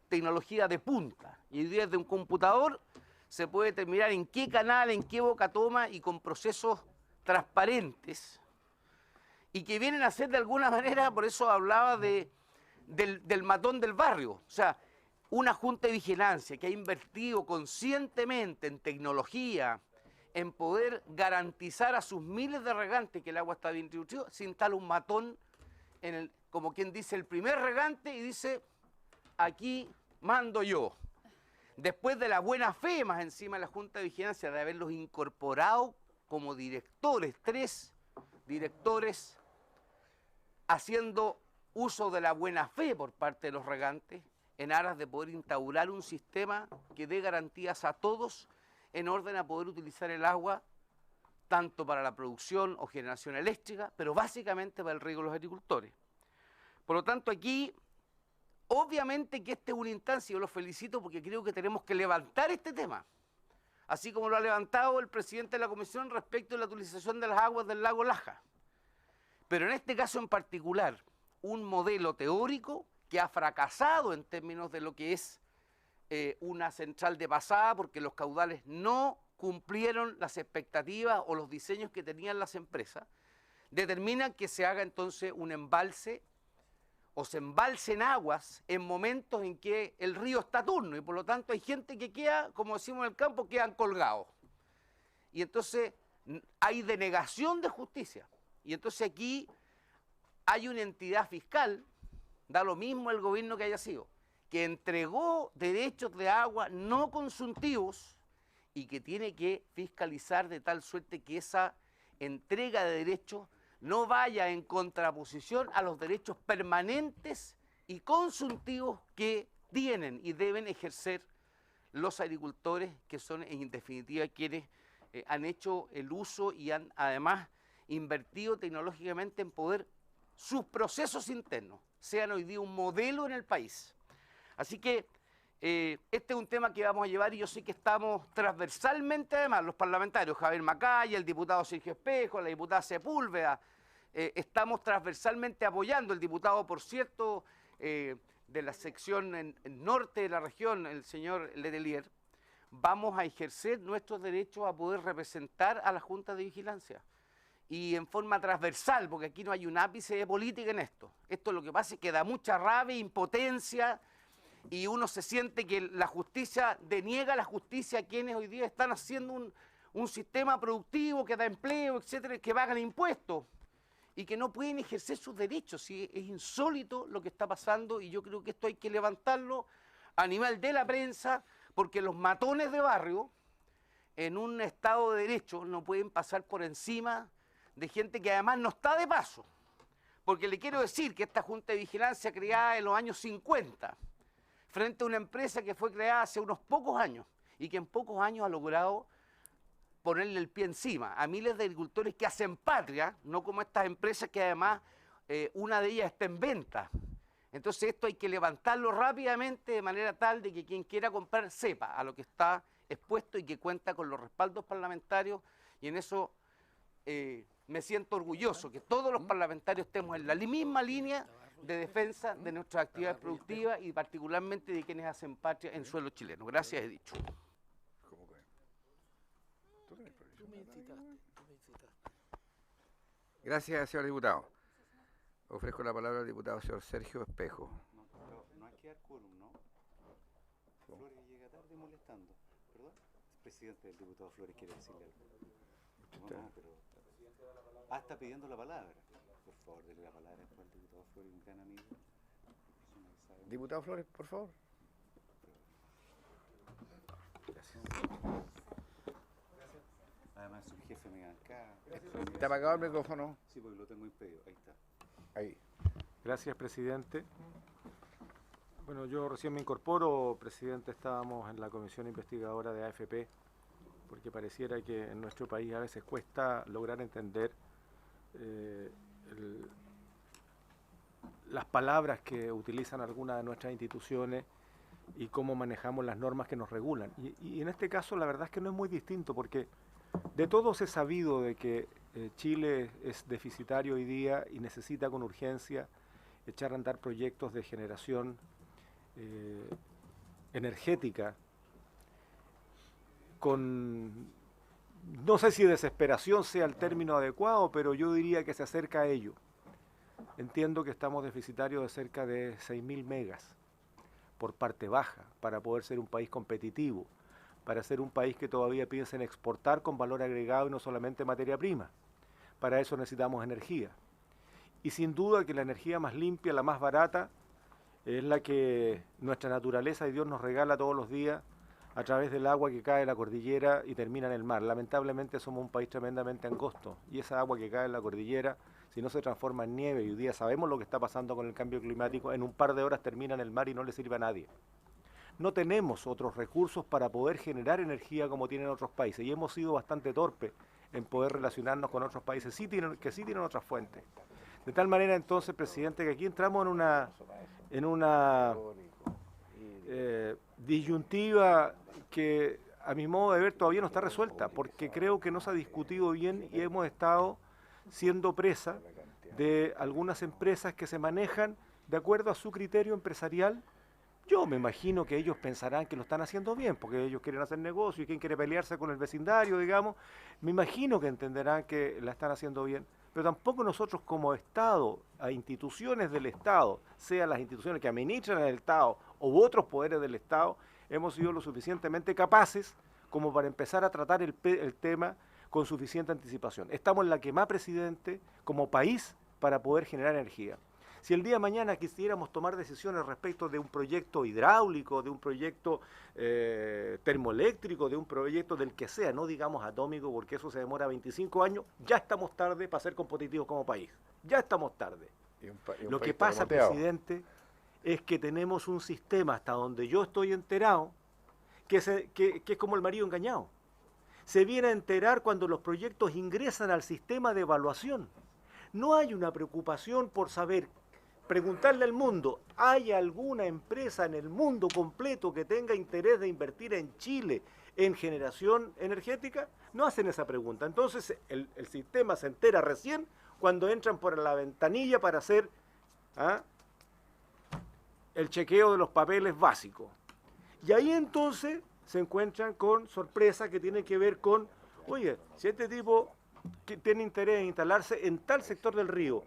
tecnología de punta. Y desde un computador se puede determinar en qué canal, en qué bocatoma, y con procesos transparentes y que vienen a ser de alguna manera, por eso hablaba del matón del barrio. O sea, una Junta de Vigilancia que ha invertido conscientemente en tecnología, en poder garantizar a sus miles de regantes que el agua está bien distribuida, se instala un matón, como quien dice, el primer regante y dice, aquí mando yo. Después de la buena fe, más encima de la Junta de Vigilancia, de haberlos incorporado como directores, 3 directores, haciendo uso de la buena fe por parte de los regantes, en aras de poder instaurar un sistema que dé garantías a todos en orden a poder utilizar el agua tanto para la producción o generación eléctrica, pero básicamente para el riego de los agricultores. Por lo tanto, aquí, obviamente que esta es una instancia, yo los felicito porque creo que tenemos que levantar este tema, así como lo ha levantado el presidente de la Comisión respecto de la utilización de las aguas del lago Laja. Pero en este caso en particular, un modelo teórico que ha fracasado en términos de lo que es una central de pasada, porque los caudales no cumplieron las expectativas o los diseños que tenían las empresas, determinan que se haga entonces un embalse o se embalsen aguas en momentos en que el río está turno y por lo tanto hay gente que queda, como decimos en el campo, quedan colgados. Y entonces hay denegación de justicia. Y entonces aquí hay una entidad fiscal, da lo mismo el gobierno que haya sido, que entregó derechos de agua no consuntivos y que tiene que fiscalizar de tal suerte que esa entrega de derechos no vaya en contraposición a los derechos permanentes y consuntivos que tienen y deben ejercer los agricultores, que son en definitiva quienes han hecho el uso y han además invertido tecnológicamente en poder sus procesos internos sean hoy día un modelo en el país. Así que este es un tema que vamos a llevar y yo sé que estamos transversalmente, además, los parlamentarios, Javier Macaya, el diputado Sergio Espejo, la diputada Sepúlveda, estamos transversalmente apoyando, el diputado, por cierto, de la sección en norte de la región, el señor Letelier, vamos a ejercer nuestros derechos a poder representar a la Junta de Vigilancia. Y en forma transversal, porque aquí no hay un ápice de política en esto. Esto lo que pasa es que da mucha rabia, impotencia, y uno se siente que la justicia deniega la justicia a quienes hoy día están haciendo un sistema productivo que da empleo, etcétera, que pagan impuestos y que no pueden ejercer sus derechos. Y es insólito lo que está pasando y yo creo que esto hay que levantarlo a nivel de la prensa, porque los matones de barrio en un Estado de Derecho no pueden pasar por encima de gente que además no está de paso. Porque le quiero decir que esta Junta de Vigilancia creada en los años 50, frente a una empresa que fue creada hace unos pocos años y que en pocos años ha logrado ponerle el pie encima a miles de agricultores que hacen patria, no como estas empresas que además una de ellas está en venta. Entonces esto hay que levantarlo rápidamente de manera tal de que quien quiera comprar sepa a lo que está expuesto y que cuenta con los respaldos parlamentarios, y en eso me siento orgulloso que todos los parlamentarios estemos en la misma línea de defensa de nuestras actividades productivas y particularmente de quienes hacen patria en suelo chileno. Gracias, he dicho. Gracias, señor diputado. Ofrezco la palabra al diputado señor Sergio Espejo. No hay que dar quórum, ¿no? Flores llega tarde molestando. ¿Perdón? El presidente del diputado Flores quiere decirle algo. No, pero... está pidiendo la palabra. Por favor, dele la palabra al diputado Flores, un gran amigo. Diputado Flores, por favor. Gracias. Además, su jefe me acá. ¿Te ha apagado el micrófono? Sí, porque lo tengo impedido. Ahí está. Ahí. Gracias, presidente. Bueno, yo recién me incorporo, presidente. Estábamos en la comisión investigadora de AFP, porque pareciera que en nuestro país a veces cuesta lograr entender las palabras que utilizan algunas de nuestras instituciones y cómo manejamos las normas que nos regulan. Y en este caso la verdad es que no es muy distinto, porque de todos es sabido de que Chile es deficitario hoy día y necesita con urgencia echar a andar proyectos de generación energética con, no sé si desesperación sea el término adecuado, pero yo diría que se acerca a ello. Entiendo que estamos deficitarios de cerca de 6.000 megas por parte baja para poder ser un país competitivo, para ser un país que todavía piensa en exportar con valor agregado y no solamente materia prima. Para eso necesitamos energía. Y sin duda que la energía más limpia, la más barata, es la que nuestra naturaleza y Dios nos regala todos los días a través del agua que cae de la cordillera y termina en el mar. Lamentablemente somos un país tremendamente angosto y esa agua que cae en la cordillera, si no se transforma en nieve, y hoy día sabemos lo que está pasando con el cambio climático, en un par de horas termina en el mar y no le sirve a nadie. No tenemos otros recursos para poder generar energía como tienen otros países y hemos sido bastante torpes en poder relacionarnos con otros países que sí tienen otras fuentes. De tal manera entonces, presidente, que aquí entramos en una disyuntiva que a mi modo de ver todavía no está resuelta, porque creo que no se ha discutido bien y hemos estado siendo presa de algunas empresas que se manejan de acuerdo a su criterio empresarial. Yo me imagino que ellos pensarán que lo están haciendo bien, porque ellos quieren hacer negocio y quien quiere pelearse con el vecindario, digamos, me imagino que entenderán que la están haciendo bien. Pero tampoco nosotros como Estado, a instituciones del Estado, sean las instituciones que administran el Estado u otros poderes del Estado, hemos sido lo suficientemente capaces como para empezar a tratar el tema con suficiente anticipación. Estamos en la que más, presidente, como país, para poder generar energía. Si el día de mañana quisiéramos tomar decisiones respecto de un proyecto hidráulico, de un proyecto termoeléctrico, de un proyecto del que sea, no digamos atómico, porque eso se demora 25 años, ya estamos tarde para ser competitivos como país. Ya estamos tarde. Lo que pasa, presidente, es que tenemos un sistema, hasta donde yo estoy enterado, que es como el marido engañado. Se viene a enterar cuando los proyectos ingresan al sistema de evaluación. No hay una preocupación por saber, preguntarle al mundo, ¿hay alguna empresa en el mundo completo que tenga interés de invertir en Chile en generación energética? No hacen esa pregunta. Entonces el sistema se entera recién cuando entran por la ventanilla para hacer el chequeo de los papeles básicos. Y ahí entonces se encuentran con sorpresas que tienen que ver con, oye, si este tipo que tiene interés en instalarse en tal sector del río,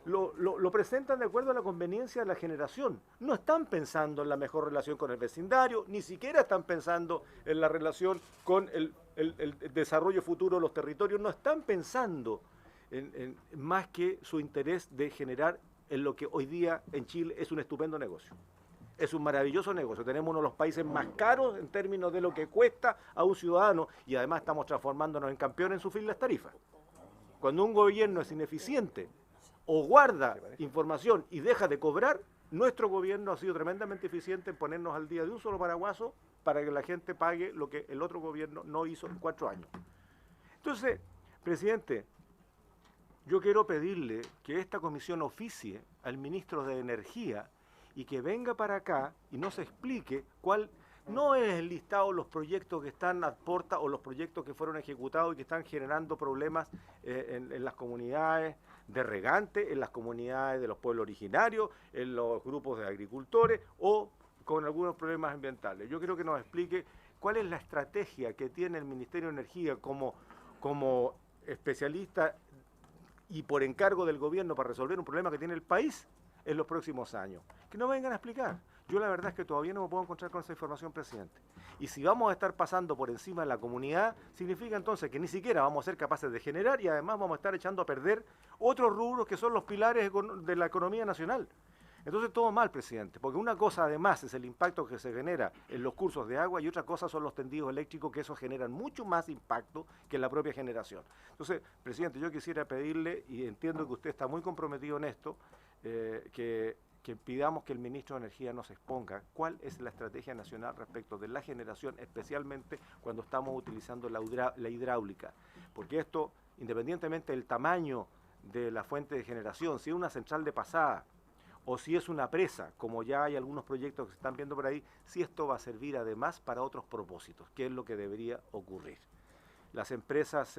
lo presentan de acuerdo a la conveniencia de la generación. No están pensando en la mejor relación con el vecindario, ni siquiera están pensando en la relación con el desarrollo futuro de los territorios, no están pensando en más que su interés de generar en lo que hoy día en Chile es un estupendo negocio. Es un maravilloso negocio. Tenemos uno de los países más caros en términos de lo que cuesta a un ciudadano y además estamos transformándonos en campeones en sufrir las tarifas. Cuando un gobierno es ineficiente o guarda información y deja de cobrar, nuestro gobierno ha sido tremendamente eficiente en ponernos al día de un solo paraguaso para que la gente pague lo que el otro gobierno no hizo en 4 años. Entonces, presidente, yo quiero pedirle que esta comisión oficie al ministro de Energía y que venga para acá y nos explique cuál no es el listado de los proyectos que están a porta o los proyectos que fueron ejecutados y que están generando problemas en las comunidades de regantes, en las comunidades de los pueblos originarios, en los grupos de agricultores o con algunos problemas ambientales. Yo quiero que nos explique cuál es la estrategia que tiene el Ministerio de Energía como especialista y por encargo del gobierno para resolver un problema que tiene el país en los próximos años. Que no vengan a explicar. Yo la verdad es que todavía no me puedo encontrar con esa información, presidente. Y si vamos a estar pasando por encima de la comunidad, significa entonces que ni siquiera vamos a ser capaces de generar y además vamos a estar echando a perder otros rubros que son los pilares de la economía nacional. Entonces todo mal, presidente, porque una cosa además es el impacto que se genera en los cursos de agua y otra cosa son los tendidos eléctricos, que eso generan mucho más impacto que la propia generación. Entonces, presidente, yo quisiera pedirle, y entiendo que usted está muy comprometido en esto, que pidamos que el ministro de Energía nos exponga cuál es la estrategia nacional respecto de la generación, especialmente cuando estamos utilizando la hidráulica. Porque esto, independientemente del tamaño de la fuente de generación, si es una central de pasada o si es una presa, como ya hay algunos proyectos que se están viendo por ahí, si esto va a servir además para otros propósitos, que es lo que debería ocurrir. Las empresas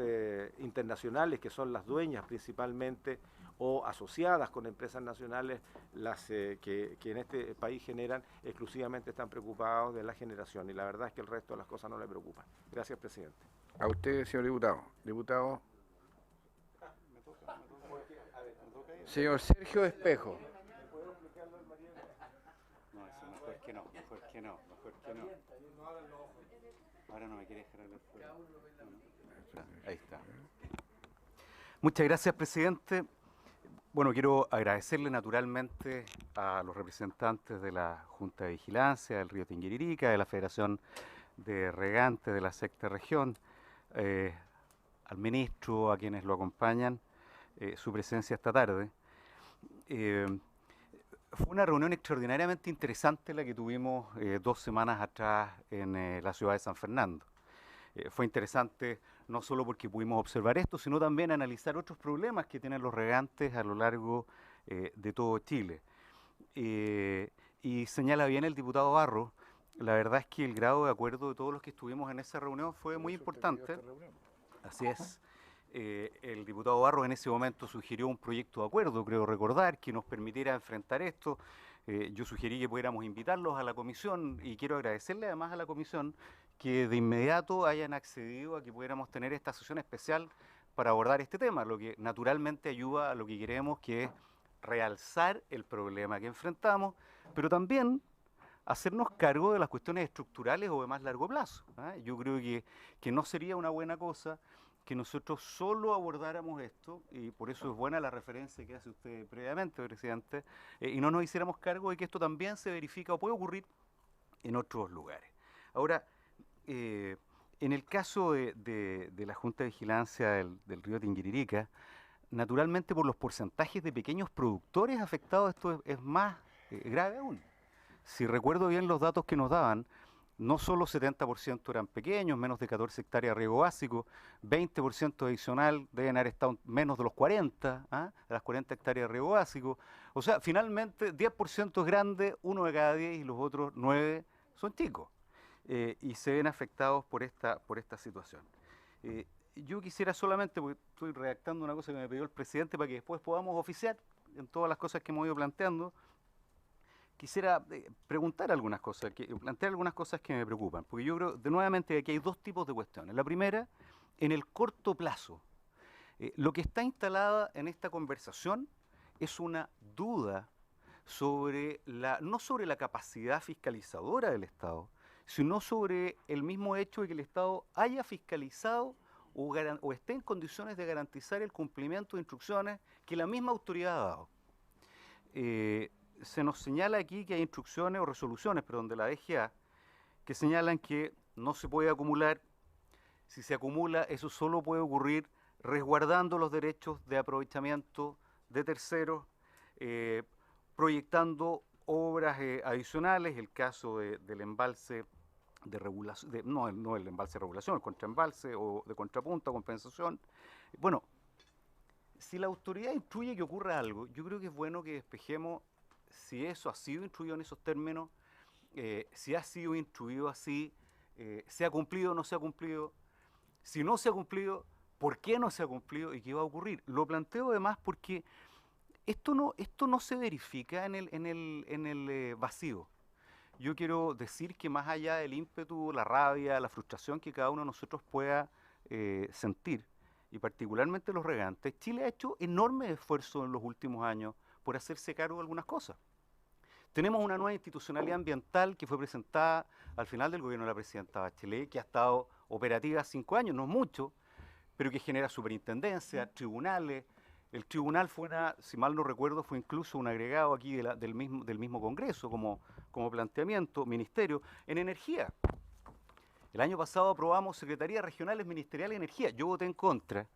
internacionales, que son las dueñas principalmente o asociadas con empresas nacionales, las que en este país generan, exclusivamente están preocupados de la generación y la verdad es que el resto de las cosas no le preocupan. Gracias, presidente. A usted, señor diputado. Diputado. Señor Sergio Espejo. No, eso mejor que no, mejor que no, mejor que no. Ahora no me quiere dejar hablar fuera. Ahí está. Muchas gracias, presidente. Bueno, quiero agradecerle naturalmente a los representantes de la Junta de Vigilancia del río Tinguiririca, de la Federación de Regantes de la Sexta Región, al ministro, a quienes lo acompañan, su presencia esta tarde. Fue una reunión extraordinariamente interesante la que tuvimos 2 semanas atrás en la ciudad de San Fernando. Fue interesante no solo porque pudimos observar esto, sino también analizar otros problemas que tienen los regantes a lo largo de todo Chile. Y señala bien el diputado Barro, la verdad es que el grado de acuerdo de todos los que estuvimos en esa reunión fue muy importante. Así es. El diputado Barros en ese momento sugirió un proyecto de acuerdo, creo recordar, que nos permitiera enfrentar esto. Yo sugerí que pudiéramos invitarlos a la comisión y quiero agradecerle además a la comisión que de inmediato hayan accedido a que pudiéramos tener esta sesión especial para abordar este tema, lo que naturalmente ayuda a lo que queremos, que es realzar el problema que enfrentamos, pero también hacernos cargo de las cuestiones estructurales o de más largo plazo. Yo creo que no sería una buena cosa que nosotros solo abordáramos esto, y por eso es buena la referencia que hace usted previamente, presidente, y no nos hiciéramos cargo de que esto también se verifica o puede ocurrir en otros lugares. Ahora, en el caso de la Junta de Vigilancia del río Tinguiririca, naturalmente por los porcentajes de pequeños productores afectados esto es más grave aún. Si recuerdo bien los datos que nos daban, no solo 70% eran pequeños, menos de 14 hectáreas de riego básico, 20% adicional deben haber estado menos de los 40, de las 40 hectáreas de riego básico. O sea, finalmente 10% es grande, 1 de cada 10 y los otros 9 son chicos. Y se ven afectados por esta situación. Yo quisiera solamente, porque estoy redactando una cosa que me pidió el presidente para que después podamos oficiar en todas las cosas que hemos ido planteando, quisiera preguntar algunas cosas, plantear algunas cosas que me preocupan, porque yo creo, nuevamente, que aquí hay 2 tipos de cuestiones. La primera, en el corto plazo. Lo que está instalada en esta conversación es una duda sobre no sobre la capacidad fiscalizadora del Estado, sino sobre el mismo hecho de que el Estado haya fiscalizado o esté en condiciones de garantizar el cumplimiento de instrucciones que la misma autoridad ha dado. Se nos señala aquí que hay instrucciones o resoluciones, perdón, de la DGA, que señalan que no se puede acumular. Si se acumula, eso solo puede ocurrir resguardando los derechos de aprovechamiento de terceros, proyectando obras adicionales, el caso del embalse de regulación, no el embalse de regulación, el contraembalse o de contrapunta, compensación. Bueno, si la autoridad instruye que ocurra algo, yo creo que es bueno que despejemos si eso ha sido instruido en esos términos, si ha sido instruido así, se ha cumplido o no se ha cumplido, si no se ha cumplido, por qué no se ha cumplido y qué va a ocurrir. Lo planteo además porque esto no se verifica en el vacío. Yo quiero decir que más allá del ímpetu, la rabia, la frustración que cada uno de nosotros pueda sentir, y particularmente los regantes, Chile ha hecho enormes esfuerzos en los últimos años por hacerse cargo de algunas cosas. Tenemos una nueva institucionalidad ambiental que fue presentada al final del gobierno de la presidenta Bachelet, que ha estado operativa 5 años, no es mucho, pero que genera superintendencia, tribunales. El tribunal fue si mal no recuerdo, fue incluso un agregado aquí del mismo Congreso como planteamiento, ministerio, en energía. El año pasado aprobamos Secretarías Regionales Ministeriales de Energía. Yo voté en contra,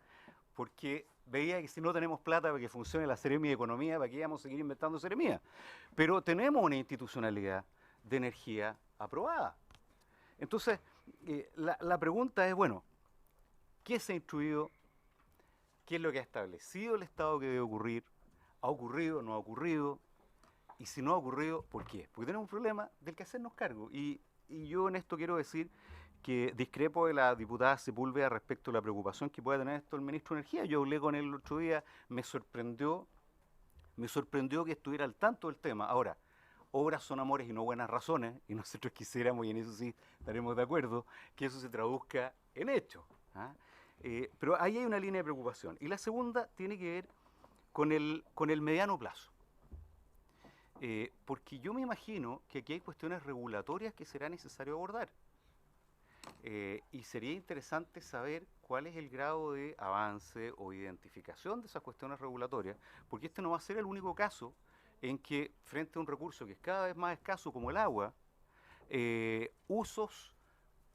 porque veía que si no tenemos plata para que funcione la Seremía de Economía, ¿para qué íbamos a seguir inventando Seremía? Pero tenemos una institucionalidad de energía aprobada. Entonces, la pregunta es, bueno, ¿qué se ha instruido? ¿Qué es lo que ha establecido el Estado que debe ocurrir? ¿Ha ocurrido? ¿No ha ocurrido? Y si no ha ocurrido, ¿por qué? Porque tenemos un problema del que hacernos cargo. Y yo en esto quiero decir que discrepo de la diputada Sepúlveda respecto a la preocupación que pueda tener esto el ministro de Energía. Yo hablé con él el otro día, me sorprendió que estuviera al tanto del tema. Ahora, obras son amores y no buenas razones, y nosotros quisiéramos, y en eso sí estaremos de acuerdo, que eso se traduzca en hechos. Pero ahí hay una línea de preocupación. Y la segunda tiene que ver con el mediano plazo. Porque yo me imagino que aquí hay cuestiones regulatorias que será necesario abordar. Y sería interesante saber cuál es el grado de avance o identificación de esas cuestiones regulatorias, porque este no va a ser el único caso en que, frente a un recurso que es cada vez más escaso como el agua, usos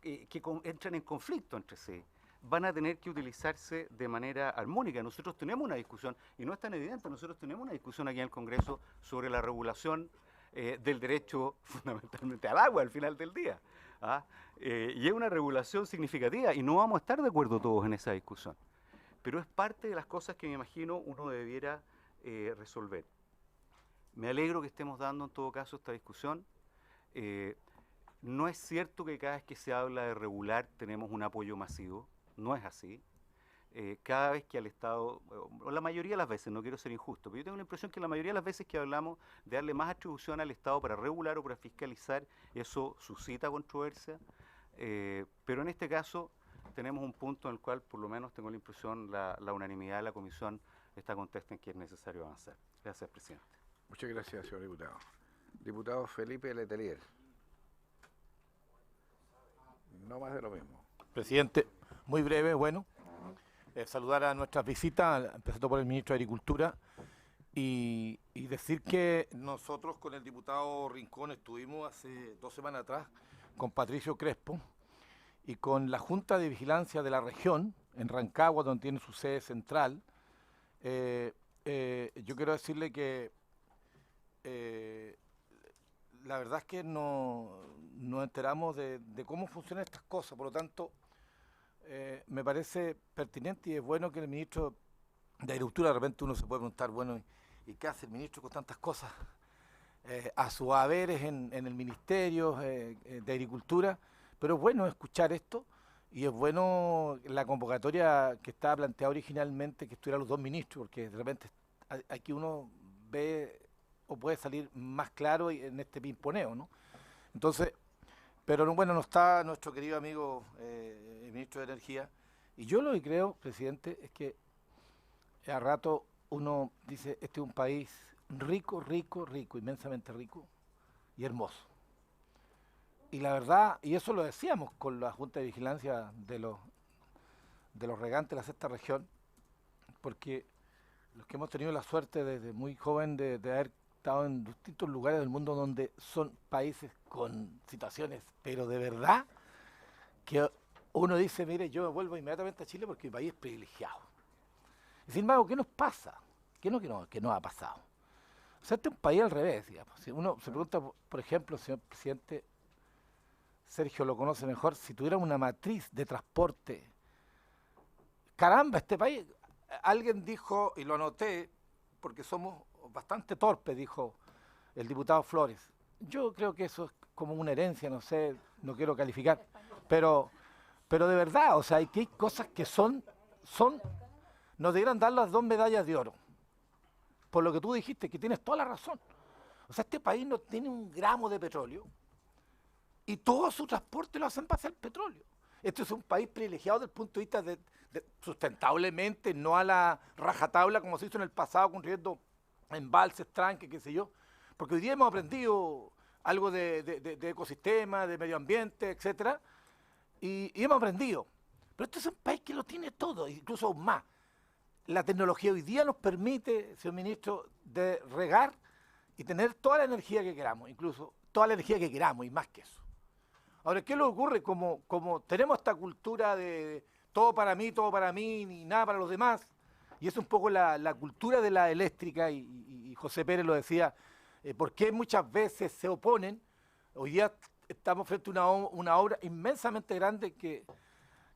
que entran en conflicto entre sí van a tener que utilizarse de manera armónica. Nosotros tenemos una discusión, y no es tan evidente, nosotros tenemos una discusión aquí en el Congreso sobre la regulación del derecho fundamentalmente al agua al final del día. Y es una regulación significativa y no vamos a estar de acuerdo todos en esa discusión. Pero es parte de las cosas que me imagino uno debiera resolver. Me alegro que estemos dando en todo caso esta discusión. No es cierto que cada vez que se habla de regular tenemos un apoyo masivo, no es así. Cada vez que al Estado, o la mayoría de las veces, no quiero ser injusto, pero yo tengo la impresión que la mayoría de las veces que hablamos de darle más atribución al Estado para regular o para fiscalizar, eso suscita controversia, pero en este caso tenemos un punto en el cual por lo menos tengo la impresión la unanimidad de la Comisión está contesta en que es necesario avanzar. Gracias, presidente. Muchas gracias, señor diputado. Diputado Felipe Letelier. No más de lo mismo. Presidente, muy breve, bueno. Saludar a nuestras visitas, empezando por el ministro de Agricultura, y decir que nosotros con el diputado Rincón estuvimos hace 2 semanas atrás con Patricio Crespo y con la Junta de Vigilancia de la región, en Rancagua, donde tiene su sede central. Yo quiero decirle que la verdad es que nos enteramos de cómo funcionan estas cosas, por lo tanto, me parece pertinente y es bueno que el ministro de Agricultura, de repente uno se puede preguntar, bueno, ¿y qué hace el ministro con tantas cosas a sus haberes en el Ministerio de Agricultura? Pero es bueno escuchar esto y es bueno la convocatoria que estaba planteada originalmente, que estuvieran los 2 ministros, porque de repente aquí uno ve o puede salir más claro en este pimponeo, ¿no? Entonces, pero bueno, no está nuestro querido amigo el ministro de Energía, y yo lo que creo, presidente, es que a rato uno dice, este es un país rico, rico, rico, inmensamente rico y hermoso. Y la verdad, y eso lo decíamos con la Junta de Vigilancia de los regantes de la sexta región, porque los que hemos tenido la suerte desde muy joven de haber estado en distintos lugares del mundo donde son países con situaciones, pero de verdad, que uno dice, mire, yo me vuelvo inmediatamente a Chile porque mi país es privilegiado. Y sin embargo, ¿qué nos pasa? ¿Qué nos ha pasado? O sea, este es un país al revés, digamos. Si uno se pregunta, por ejemplo, señor presidente, Sergio lo conoce mejor, si tuviera una matriz de transporte, caramba, este país, alguien dijo, y lo anoté, porque somos bastante torpes, dijo el diputado Flores. Yo creo que eso es como una herencia, no sé, no quiero calificar, pero de verdad, o sea, hay cosas que nos debieran dar las 2 medallas de oro, por lo que tú dijiste, que tienes toda la razón. O sea, este país no tiene un gramo de petróleo, y todo su transporte lo hacen pasar el petróleo. Este es un país privilegiado desde el punto de vista de sustentablemente, no a la rajatabla como se hizo en el pasado, construyendo embalses, tranques, qué sé yo, porque hoy día hemos aprendido algo de ecosistema, de medio ambiente, etcétera, y hemos aprendido. Pero este es un país que lo tiene todo, incluso aún más. La tecnología hoy día nos permite, señor ministro, de regar y tener toda la energía que queramos, incluso toda la energía que queramos y más que eso. Ahora, ¿qué le ocurre? Como tenemos esta cultura de todo para mí, ni nada para los demás, y es un poco la cultura de la eléctrica, y José Pérez lo decía, ¿por qué muchas veces se oponen? Hoy día estamos frente a una obra inmensamente grande que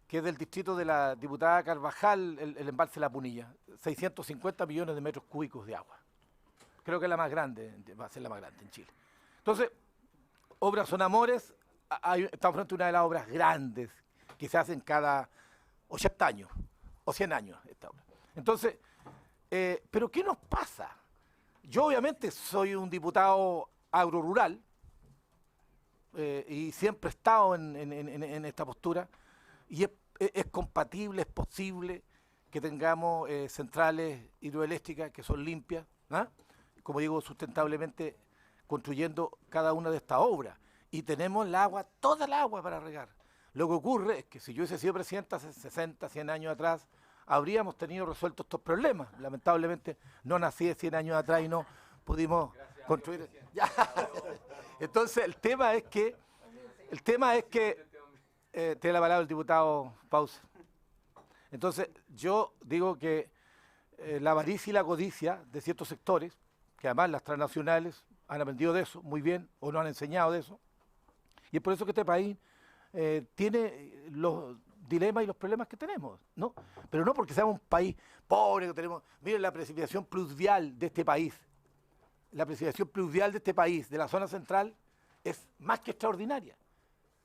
es del distrito de la diputada Carvajal, el embalse La Punilla, 650 millones de metros cúbicos de agua. Creo que es la más grande, va a ser la más grande en Chile. Entonces, obras son amores, estamos frente a una de las obras grandes que se hacen cada 80 años o 100 años esta obra. Entonces, ¿pero qué nos pasa? Yo obviamente soy un diputado agrorural y siempre he estado en esta postura, y es compatible, es posible que tengamos centrales hidroeléctricas que son limpias, ¿ah? Como digo, sustentablemente construyendo cada una de estas obras. Y tenemos el agua, toda el agua para regar. Lo que ocurre es que si yo hubiese sido presidente hace 60, 100 años atrás, habríamos tenido resueltos estos problemas. Lamentablemente no nací de 100 años atrás y no pudimos construir. Ya. Entonces el tema es que tiene la palabra el diputado Pausa. Entonces yo digo que la avaricia y la codicia de ciertos sectores, que además las transnacionales han aprendido de eso muy bien o no han enseñado de eso, y es por eso que este país tiene los dilemas y los problemas que tenemos, ¿no? Pero no porque seamos un país pobre que tenemos. Miren la precipitación pluvial de este país. La precipitación pluvial de este país, de la zona central, es más que extraordinaria.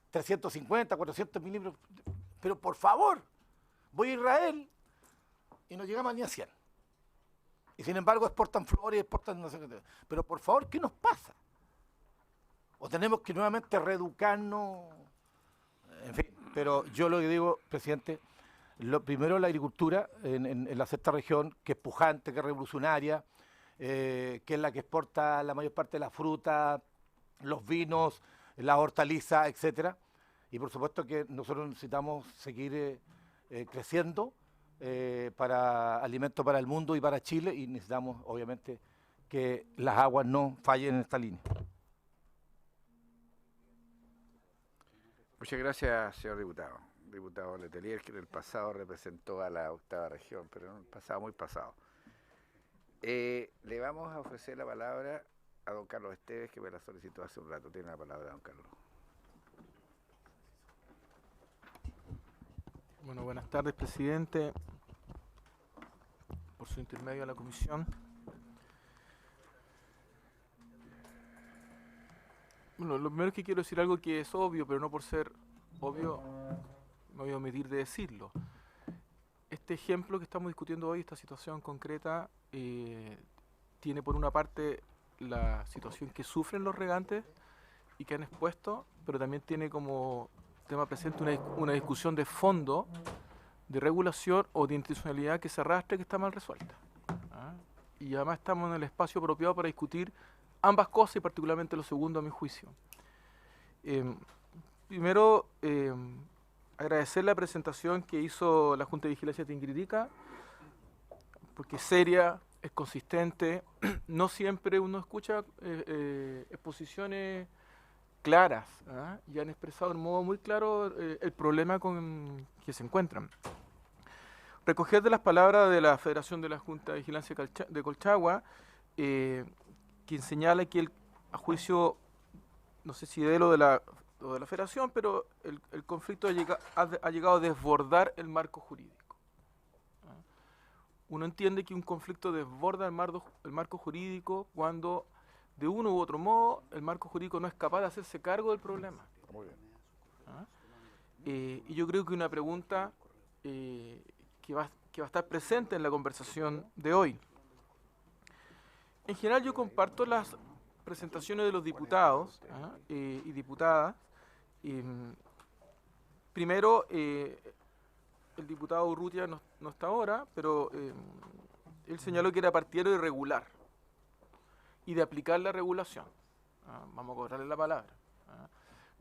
350, 400 milímetros. Pero por favor, voy a Israel y no llegamos ni a 100. Y sin embargo exportan flores, exportan no sé qué. Pero por favor, ¿qué nos pasa? ¿O tenemos que nuevamente reeducarnos? En fin, pero yo lo que digo, presidente, lo primero la agricultura en la sexta región, que es pujante, que es revolucionaria, que es la que exporta la mayor parte de la fruta, los vinos, las hortalizas, etcétera. Y por supuesto que nosotros necesitamos seguir creciendo para alimento para el mundo y para Chile, y necesitamos obviamente que las aguas no fallen en esta línea. Muchas gracias, señor diputado. Diputado Letelier, que en el pasado representó a la octava región, pero en un pasado muy pasado. Le vamos a ofrecer la palabra a don Carlos Esteves, que me la solicitó hace un rato. Tiene la palabra, don Carlos. Bueno, buenas tardes, presidente. Por su intermedio a la comisión. Bueno, lo primero es que quiero decir algo que es obvio, pero no por ser obvio me voy a omitir de decirlo. Este ejemplo que estamos discutiendo hoy, esta situación concreta, tiene por una parte la situación que sufren los regantes y que han expuesto, pero también tiene como tema presente una discusión de fondo, de regulación o de institucionalidad que se arrastra y que está mal resuelta. ¿Ah? Y además estamos en el espacio apropiado para discutir ambas cosas y particularmente lo segundo a mi juicio. Primero, agradecer la presentación que hizo la Junta de Vigilancia de Tinguiririca, porque es seria, es consistente, no siempre uno escucha exposiciones claras, ¿ah? Y han expresado de un modo muy claro el problema con que se encuentran. Recoger de las palabras de la Federación de la Junta de Vigilancia de Colchagua, quien señala que a juicio, no sé si de él o de la Federación, pero el conflicto ha llegado a desbordar el marco jurídico. ¿Ah? Uno entiende que un conflicto desborda el marco jurídico cuando, de uno u otro modo, el marco jurídico no es capaz de hacerse cargo del problema. Muy bien. ¿Ah? Y yo creo que una pregunta que va a estar presente en la conversación de hoy. En general yo comparto las presentaciones de los diputados y diputadas. Primero, el diputado Urrutia no está ahora, pero él señaló que era partidario de regular y de aplicar la regulación. Vamos a cobrarle la palabra.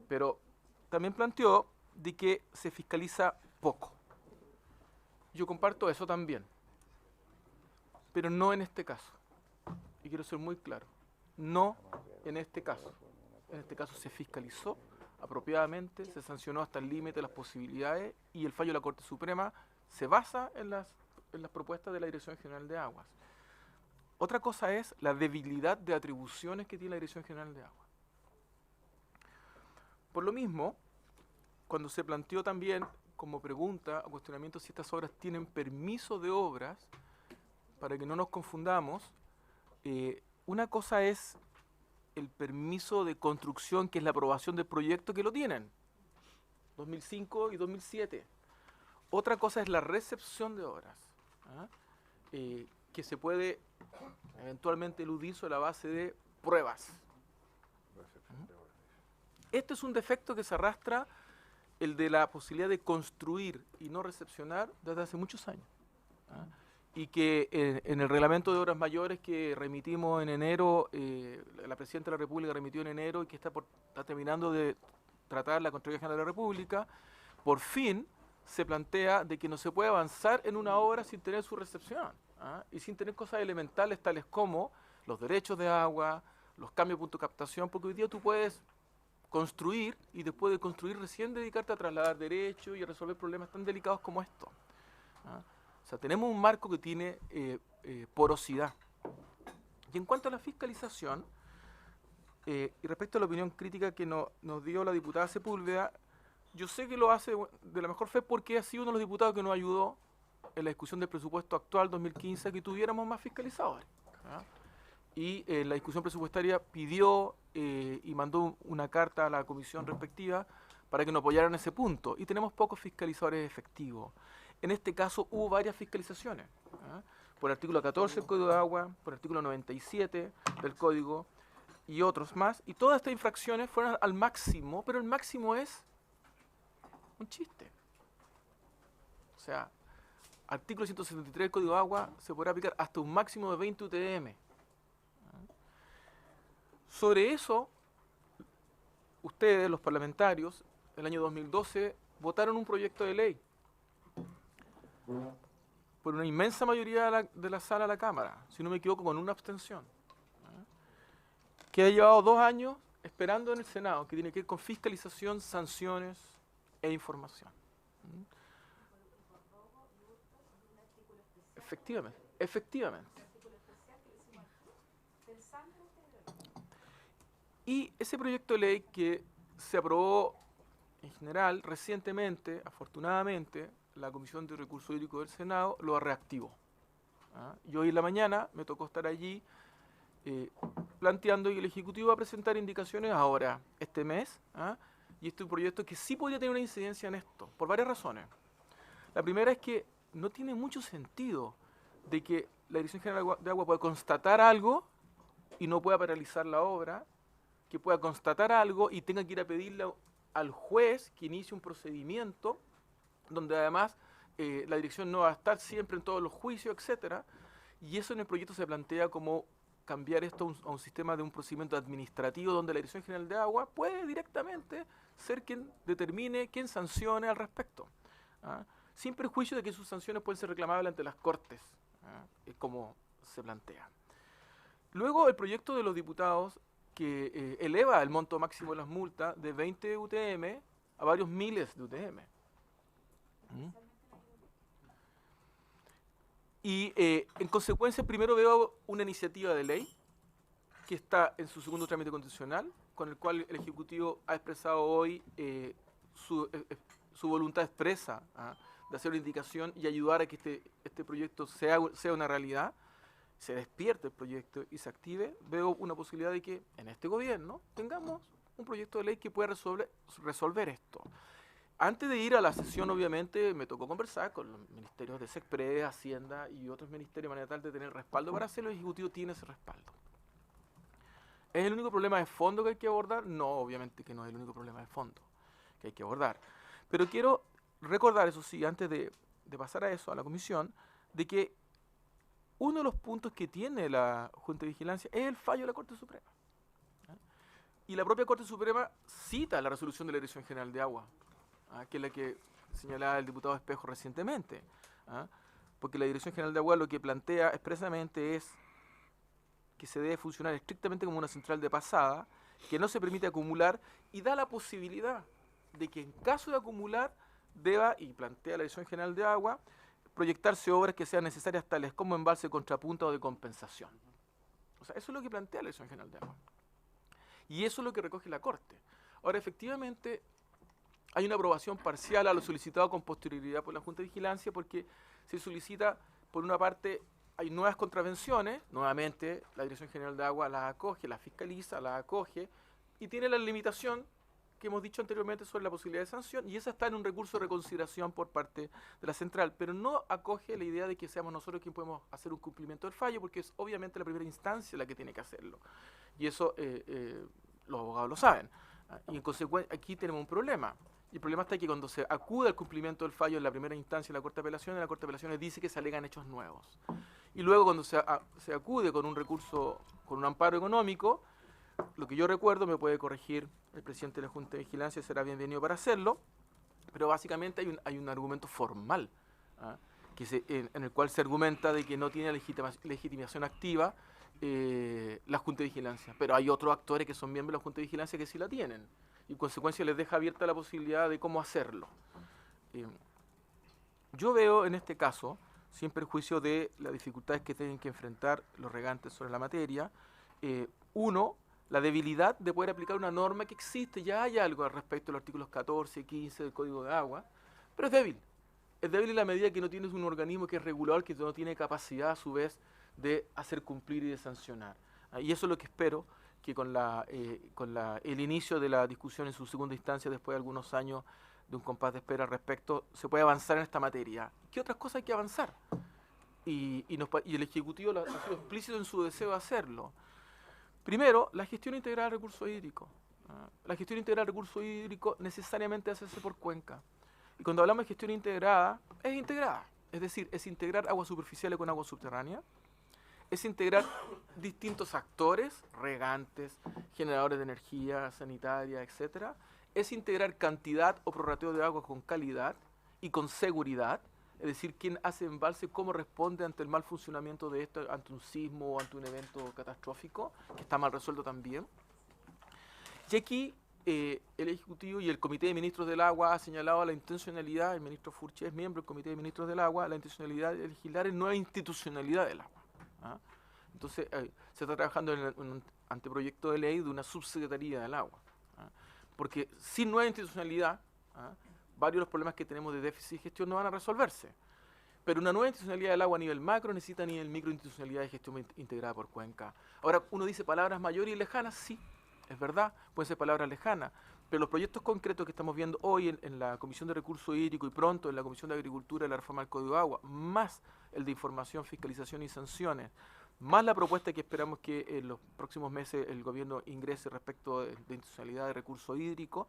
Pero también planteó de que se fiscaliza poco. Yo comparto eso también, pero no en este caso. Y quiero ser muy claro, no en este caso. En este caso se fiscalizó apropiadamente, se sancionó hasta el límite de las posibilidades y el fallo de la Corte Suprema se basa en las propuestas de la Dirección General de Aguas. Otra cosa es la debilidad de atribuciones que tiene la Dirección General de Aguas. Por lo mismo, cuando se planteó también como pregunta o cuestionamiento si estas obras tienen permiso de obras, para que no nos confundamos, una cosa es el permiso de construcción, que es la aprobación del proyecto, que lo tienen, 2005 y 2007. Otra cosa es la recepción de obras, que se puede eventualmente eludir sobre la base de pruebas. Este es un defecto que se arrastra, el de la posibilidad de construir y no recepcionar, desde hace muchos años. Y que en el reglamento de obras mayores que remitimos en enero, la Presidenta de la República remitió en enero y que está terminando de tratar la Contraloría General de la República, por fin se plantea de que no se puede avanzar en una obra sin tener su recepción, ¿ah? Y sin tener cosas elementales tales como los derechos de agua, los cambios de punto de captación, porque hoy día tú puedes construir y después de construir recién dedicarte a trasladar derechos y a resolver problemas tan delicados como esto, ¿ah? O sea, tenemos un marco que tiene porosidad. Y en cuanto a la fiscalización, y respecto a la opinión crítica que nos dio la diputada Sepúlveda, yo sé que lo hace de la mejor fe porque ha sido uno de los diputados que nos ayudó en la discusión del presupuesto actual 2015 a que tuviéramos más fiscalizadores, ¿ah? Y la discusión presupuestaria pidió y mandó una carta a la comisión respectiva para que nos apoyaran en ese punto. Y tenemos pocos fiscalizadores efectivos. En este caso hubo varias fiscalizaciones, ¿ah? Por el artículo 14 del Código de Agua, por el artículo 97 del Código y otros más. Y todas estas infracciones fueron al máximo, pero el máximo es un chiste. O sea, artículo 173 del Código de Agua se podrá aplicar hasta un máximo de 20 UTM. Sobre eso, ustedes, los parlamentarios, el año 2012, votaron un proyecto de ley por una inmensa mayoría de la sala de la Cámara, si no me equivoco, con una abstención, que ha llevado 2 años esperando en el Senado, que tiene que ver con fiscalización, sanciones e información. Efectivamente. Y ese proyecto de ley que se aprobó en general recientemente, afortunadamente, la Comisión de Recursos Hídricos del Senado lo reactivó, ¿ah? Y hoy en la mañana me tocó estar allí planteando que el Ejecutivo va a presentar indicaciones ahora, este mes, ¿ah? Y este es un proyecto que sí podría tener una incidencia en esto, por varias razones. La primera es que no tiene mucho sentido de que la Dirección General de Agua pueda constatar algo y no pueda paralizar la obra, que pueda constatar algo y tenga que ir a pedirle al juez que inicie un procedimiento donde además la dirección no va a estar siempre en todos los juicios, etcétera. Y eso en el proyecto se plantea como cambiar esto a un sistema de un procedimiento administrativo donde la Dirección General de Agua puede directamente ser quien determine, quien sancione al respecto, ¿ah? Sin perjuicio de que sus sanciones pueden ser reclamables ante las Cortes, ¿ah? Es como se plantea. Luego el proyecto de los diputados que eleva el monto máximo de las multas de 20 UTM a varios miles de UTM. Y en consecuencia, primero veo una iniciativa de ley que está en su segundo trámite constitucional, con el cual el Ejecutivo ha expresado hoy su voluntad expresa, ¿ah? De hacer una indicación y ayudar a que este proyecto sea una realidad, se despierte el proyecto y se active. Veo una posibilidad de que en este gobierno tengamos un proyecto de ley que pueda resolver esto. Antes de ir a la sesión, obviamente, me tocó conversar con los ministerios de SECPRED, Hacienda y otros ministerios de manera tal de tener respaldo para hacerlo. El Ejecutivo tiene ese respaldo. ¿Es el único problema de fondo que hay que abordar? No, obviamente que no es el único problema de fondo que hay que abordar. Pero quiero recordar, eso sí, antes de pasar a eso, a la comisión, de que uno de los puntos que tiene la Junta de Vigilancia es el fallo de la Corte Suprema. Y la propia Corte Suprema cita la resolución de la Dirección General de Agua, que es la que señalaba el diputado Espejo recientemente. Porque la Dirección General de Agua lo que plantea expresamente es que se debe funcionar estrictamente como una central de pasada, que no se permite acumular y da la posibilidad de que en caso de acumular deba, y plantea la Dirección General de Agua, proyectarse obras que sean necesarias tales como embalse, contrapunta o de compensación. O sea, eso es lo que plantea la Dirección General de Agua. Y eso es lo que recoge la Corte. Ahora, efectivamente, hay una aprobación parcial a lo solicitado con posterioridad por la Junta de Vigilancia porque se solicita, por una parte, hay nuevas contravenciones, nuevamente la Dirección General de Agua las acoge, las fiscaliza, las acoge y tiene la limitación que hemos dicho anteriormente sobre la posibilidad de sanción, y esa está en un recurso de reconsideración por parte de la central, pero no acoge la idea de que seamos nosotros quienes podemos hacer un cumplimiento del fallo, porque es obviamente la primera instancia la que tiene que hacerlo, y eso los abogados lo saben, y en consecuencia aquí tenemos un problema, y el problema está que cuando se acude al cumplimiento del fallo en la primera instancia en la Corte de Apelaciones dice que se alegan hechos nuevos, y luego cuando se acude con un recurso, con un amparo económico, lo que yo recuerdo, me puede corregir el presidente de la Junta de Vigilancia, será bienvenido para hacerlo, Pero básicamente hay un argumento formal, ¿ah? En el cual se argumenta de que no tiene legitimación activa la Junta de Vigilancia. Pero hay otros actores que son miembros de la Junta de Vigilancia que sí la tienen. Y en consecuencia les deja abierta la posibilidad de cómo hacerlo. Yo veo en este caso, sin perjuicio de las dificultades que tienen que enfrentar los regantes sobre la materia, uno, la debilidad de poder aplicar una norma que existe, ya hay algo al respecto de los artículos 14 y 15 del Código de Agua, pero es débil. Es débil en la medida que no tienes un organismo que es regulador, que no tiene capacidad a su vez de hacer cumplir y de sancionar. Y eso es lo que espero que con el inicio de la discusión en su segunda instancia, después de algunos años de un compás de espera al respecto, se pueda avanzar en esta materia. ¿Qué otras cosas hay que avanzar? Y el Ejecutivo ha sido explícito en su deseo de hacerlo. Primero, la gestión integral del recurso hídrico. La gestión integral del recurso hídrico necesariamente hace por cuenca. Y cuando hablamos de gestión integrada, es integrada. Es decir, es integrar aguas superficiales con aguas subterráneas, es integrar distintos actores, regantes, generadores de energía, sanitaria, etcétera. Es integrar cantidad o prorrateo de agua con calidad y con seguridad, es decir, quién hace embalse, cómo responde ante el mal funcionamiento de esto, ante un sismo o ante un evento catastrófico, que está mal resuelto también. Y aquí el Ejecutivo y el Comité de Ministros del Agua ha señalado la intencionalidad, el ministro Furche es miembro del Comité de Ministros del Agua, la intencionalidad de legislar en nueva institucionalidad del agua. ¿Ah? Entonces, se está trabajando en un anteproyecto de ley de una subsecretaría del agua. ¿Ah? Porque sin nueva institucionalidad, varios de los problemas que tenemos de déficit y gestión no van a resolverse. Pero una nueva institucionalidad del agua a nivel macro necesita a nivel micro institucionalidad de gestión integrada por cuenca. Ahora, uno dice palabras mayores y lejanas, sí, es verdad, pueden ser palabras lejanas, pero los proyectos concretos que estamos viendo hoy en la Comisión de Recursos Hídricos y pronto en la Comisión de Agricultura de la reforma del Código de Agua, más el de información, fiscalización y sanciones, más la propuesta que esperamos que en los próximos meses el gobierno ingrese respecto de institucionalidad de recursos hídricos,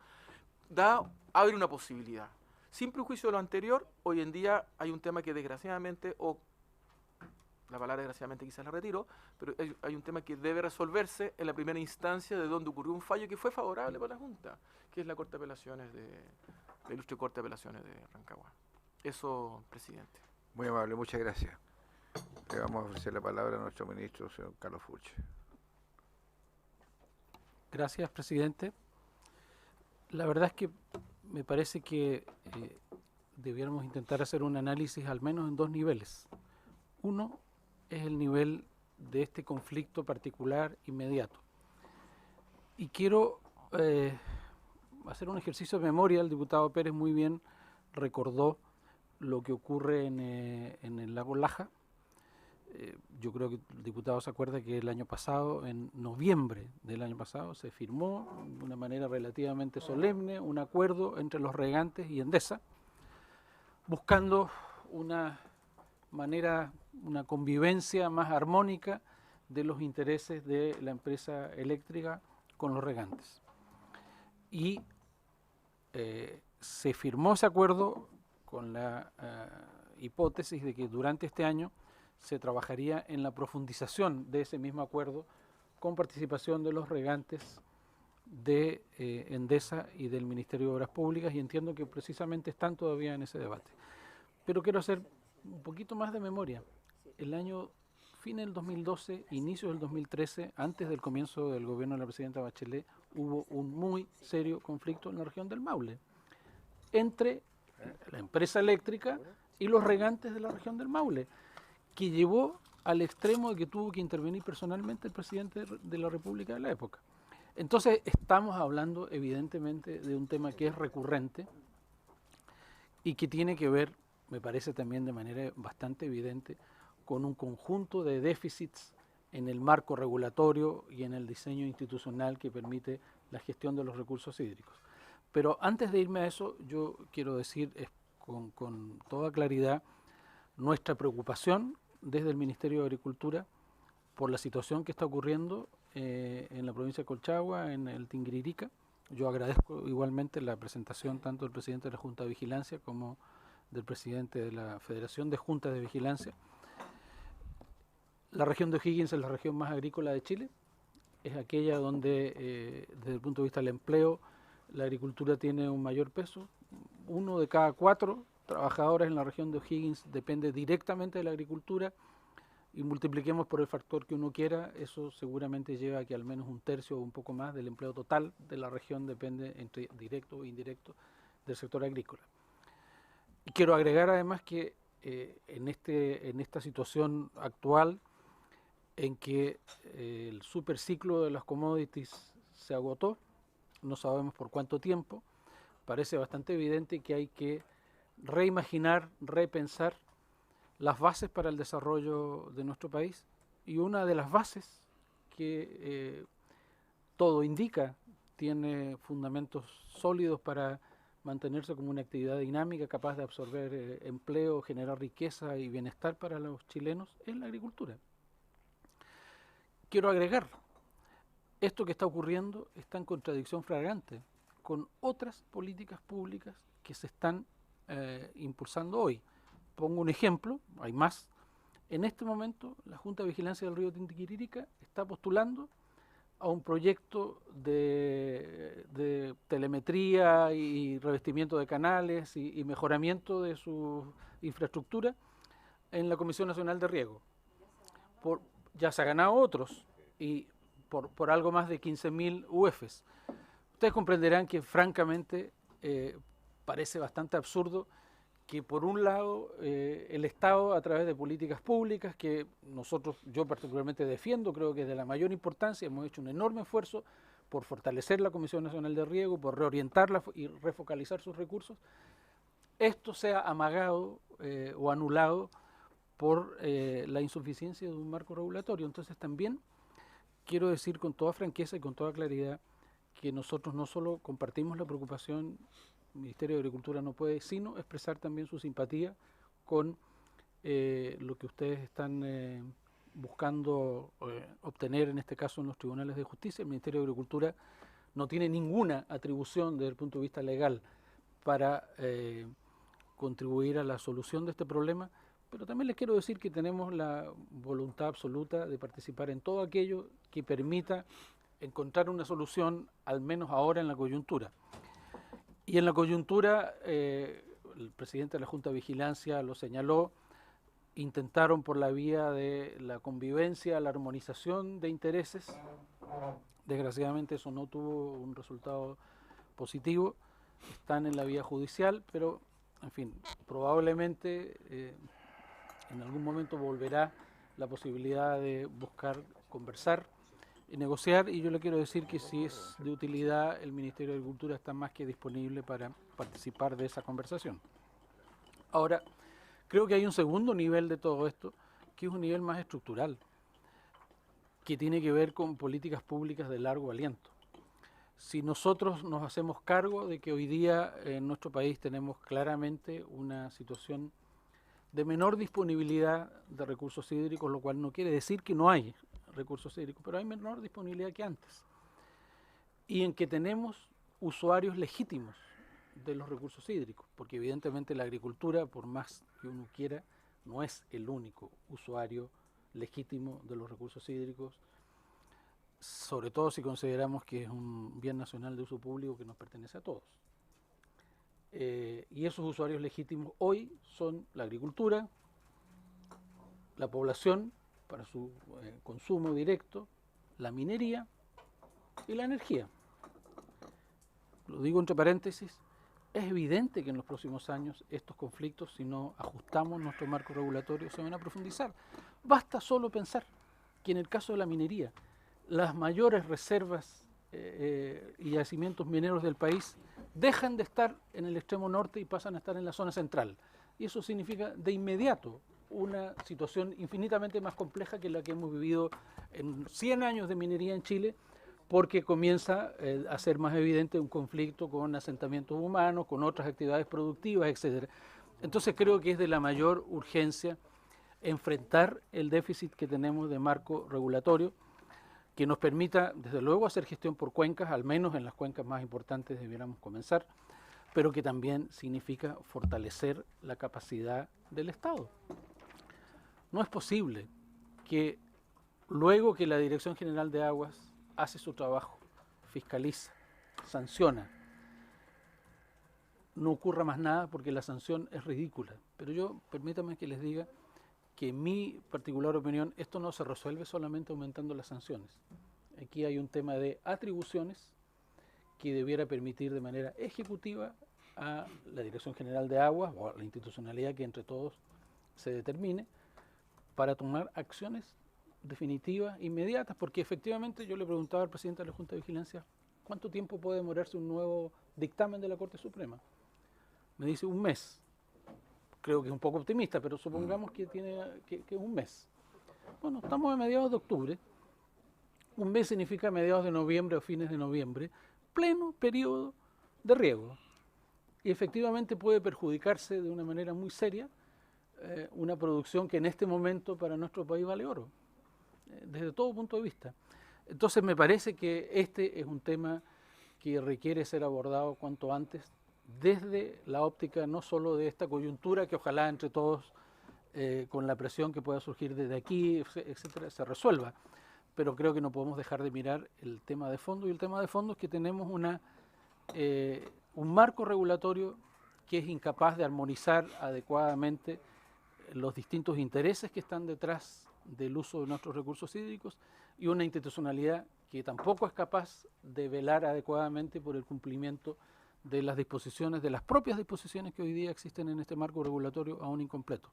abre una posibilidad. Sin prejuicio de lo anterior, hoy en día hay un tema que desgraciadamente, o la palabra desgraciadamente quizás la retiro, pero hay un tema que debe resolverse en la primera instancia de donde ocurrió un fallo que fue favorable para la Junta, que es la Corte de Apelaciones la ilustre Corte de Apelaciones de Rancagua. Eso, presidente. Muy amable, muchas gracias. Le vamos a ofrecer la palabra a nuestro ministro, señor Carlos Furche. Gracias, presidente. La verdad es que me parece que debiéramos intentar hacer un análisis al menos en dos niveles. Uno es el nivel de este conflicto particular inmediato. Y quiero hacer un ejercicio de memoria. El diputado Pérez muy bien recordó lo que ocurre en el lago Laja. Yo creo que el diputado se acuerda que el año pasado, en noviembre del año pasado, se firmó de una manera relativamente solemne un acuerdo entre los regantes y Endesa, buscando una convivencia más armónica de los intereses de la empresa eléctrica con los regantes. Y se firmó ese acuerdo con la hipótesis de que durante este año se trabajaría en la profundización de ese mismo acuerdo con participación de los regantes de Endesa y del Ministerio de Obras Públicas, y entiendo que precisamente están todavía en ese debate. Pero quiero hacer un poquito más de memoria. El año fin del 2012, inicio del 2013, antes del comienzo del gobierno de la presidenta Bachelet, hubo un muy serio conflicto en la región del Maule entre la empresa eléctrica y los regantes de la región del Maule, que llevó al extremo de que tuvo que intervenir personalmente el presidente de la República de la época. Entonces estamos hablando evidentemente de un tema que es recurrente y que tiene que ver, me parece también de manera bastante evidente, con un conjunto de déficits en el marco regulatorio y en el diseño institucional que permite la gestión de los recursos hídricos. Pero antes de irme a eso, yo quiero decir con toda claridad nuestra preocupación desde el Ministerio de Agricultura por la situación que está ocurriendo en la provincia de Colchagua, en el Tinguiririca. Yo agradezco igualmente la presentación tanto del presidente de la Junta de Vigilancia como del presidente de la Federación de Juntas de Vigilancia. La región de O'Higgins es la región más agrícola de Chile, es aquella donde desde el punto de vista del empleo la agricultura tiene un mayor peso. 1 de cada 4 trabajadores en la región de O'Higgins depende directamente de la agricultura, y multipliquemos por el factor que uno quiera, eso seguramente lleva a que al menos 1/3 o un poco más del empleo total de la región depende, entre directo e indirecto, del sector agrícola. Y quiero agregar además que en esta situación actual, en que el superciclo de las commodities se agotó, no sabemos por cuánto tiempo, parece bastante evidente que hay que reimaginar, repensar las bases para el desarrollo de nuestro país, y una de las bases que todo indica tiene fundamentos sólidos para mantenerse como una actividad dinámica capaz de absorber empleo, generar riqueza y bienestar para los chilenos, es la agricultura. Quiero agregar, esto que está ocurriendo está en contradicción flagrante con otras políticas públicas que se están impulsando hoy. Pongo un ejemplo, hay más. En este momento, la Junta de Vigilancia del Río Tinguiririca está postulando a un proyecto de telemetría y revestimiento de canales y mejoramiento de su infraestructura en la Comisión Nacional de Riego. Ya se ha ganado otros, y por algo más de 15.000 UFs. Ustedes comprenderán que francamente parece bastante absurdo que por un lado el Estado, a través de políticas públicas que yo particularmente defiendo, creo que es de la mayor importancia, hemos hecho un enorme esfuerzo por fortalecer la Comisión Nacional de Riego, por reorientarla y refocalizar sus recursos, esto sea amagado o anulado por la insuficiencia de un marco regulatorio. Entonces también quiero decir con toda franqueza y con toda claridad que nosotros no solo compartimos la preocupación, el Ministerio de Agricultura no puede sino expresar también su simpatía con lo que ustedes están buscando obtener, en este caso en los tribunales de justicia. El Ministerio de Agricultura no tiene ninguna atribución desde el punto de vista legal para contribuir a la solución de este problema, pero también les quiero decir que tenemos la voluntad absoluta de participar en todo aquello que permita encontrar una solución, al menos ahora en la coyuntura. Y en la coyuntura, el presidente de la Junta de Vigilancia lo señaló, intentaron por la vía de la convivencia, la armonización de intereses. Desgraciadamente eso no tuvo un resultado positivo, están en la vía judicial, pero en fin, probablemente en algún momento volverá la posibilidad de buscar conversar y negociar, y yo le quiero decir que si es de utilidad, el Ministerio de Agricultura está más que disponible para participar de esa conversación. Ahora, creo que hay un segundo nivel de todo esto, que es un nivel más estructural, que tiene que ver con políticas públicas de largo aliento. Si nosotros nos hacemos cargo de que hoy día en nuestro país tenemos claramente una situación de menor disponibilidad de recursos hídricos, lo cual no quiere decir que no hay recursos hídricos, pero hay menor disponibilidad que antes, y en que tenemos usuarios legítimos de los recursos hídricos, porque evidentemente la agricultura, por más que uno quiera, no es el único usuario legítimo de los recursos hídricos, sobre todo si consideramos que es un bien nacional de uso público que nos pertenece a todos. Y esos usuarios legítimos hoy son la agricultura, la población para su consumo directo, la minería y la energía. Lo digo entre paréntesis, es evidente que en los próximos años estos conflictos, si no ajustamos nuestro marco regulatorio, se van a profundizar. Basta solo pensar que en el caso de la minería, las mayores reservas y yacimientos mineros del país dejan de estar en el extremo norte y pasan a estar en la zona central. Y eso significa de inmediato una situación infinitamente más compleja que la que hemos vivido en 100 años de minería en Chile, porque comienza a ser más evidente un conflicto con asentamientos humanos, con otras actividades productivas, etc. Entonces creo que es de la mayor urgencia enfrentar el déficit que tenemos de marco regulatorio, que nos permita, desde luego, hacer gestión por cuencas, al menos en las cuencas más importantes debiéramos comenzar, pero que también significa fortalecer la capacidad del Estado. No es posible que luego que la Dirección General de Aguas hace su trabajo, fiscaliza, sanciona, no ocurra más nada porque la sanción es ridícula. Pero yo, permítanme que les diga que en mi particular opinión, esto no se resuelve solamente aumentando las sanciones. Aquí hay un tema de atribuciones que debiera permitir de manera ejecutiva a la Dirección General de Aguas o a la institucionalidad que entre todos se determine para tomar acciones definitivas, inmediatas, porque efectivamente yo le preguntaba al presidente de la Junta de Vigilancia ¿cuánto tiempo puede demorarse un nuevo dictamen de la Corte Suprema? Me dice un mes. Creo que es un poco optimista, pero supongamos que es un mes. Bueno, estamos a mediados de octubre. Un mes significa mediados de noviembre o fines de noviembre, pleno periodo de riego. Y efectivamente puede perjudicarse de una manera muy seria una producción que en este momento para nuestro país vale oro, desde todo punto de vista. Entonces me parece que este es un tema que requiere ser abordado cuanto antes, desde la óptica no solo de esta coyuntura, que ojalá entre todos, con la presión que pueda surgir desde aquí, etcétera, se resuelva. Pero creo que no podemos dejar de mirar el tema de fondo, y el tema de fondo es que tenemos un marco regulatorio que es incapaz de armonizar adecuadamente los distintos intereses que están detrás del uso de nuestros recursos hídricos y una institucionalidad que tampoco es capaz de velar adecuadamente por el cumplimiento de las disposiciones, de las propias disposiciones que hoy día existen en este marco regulatorio aún incompleto.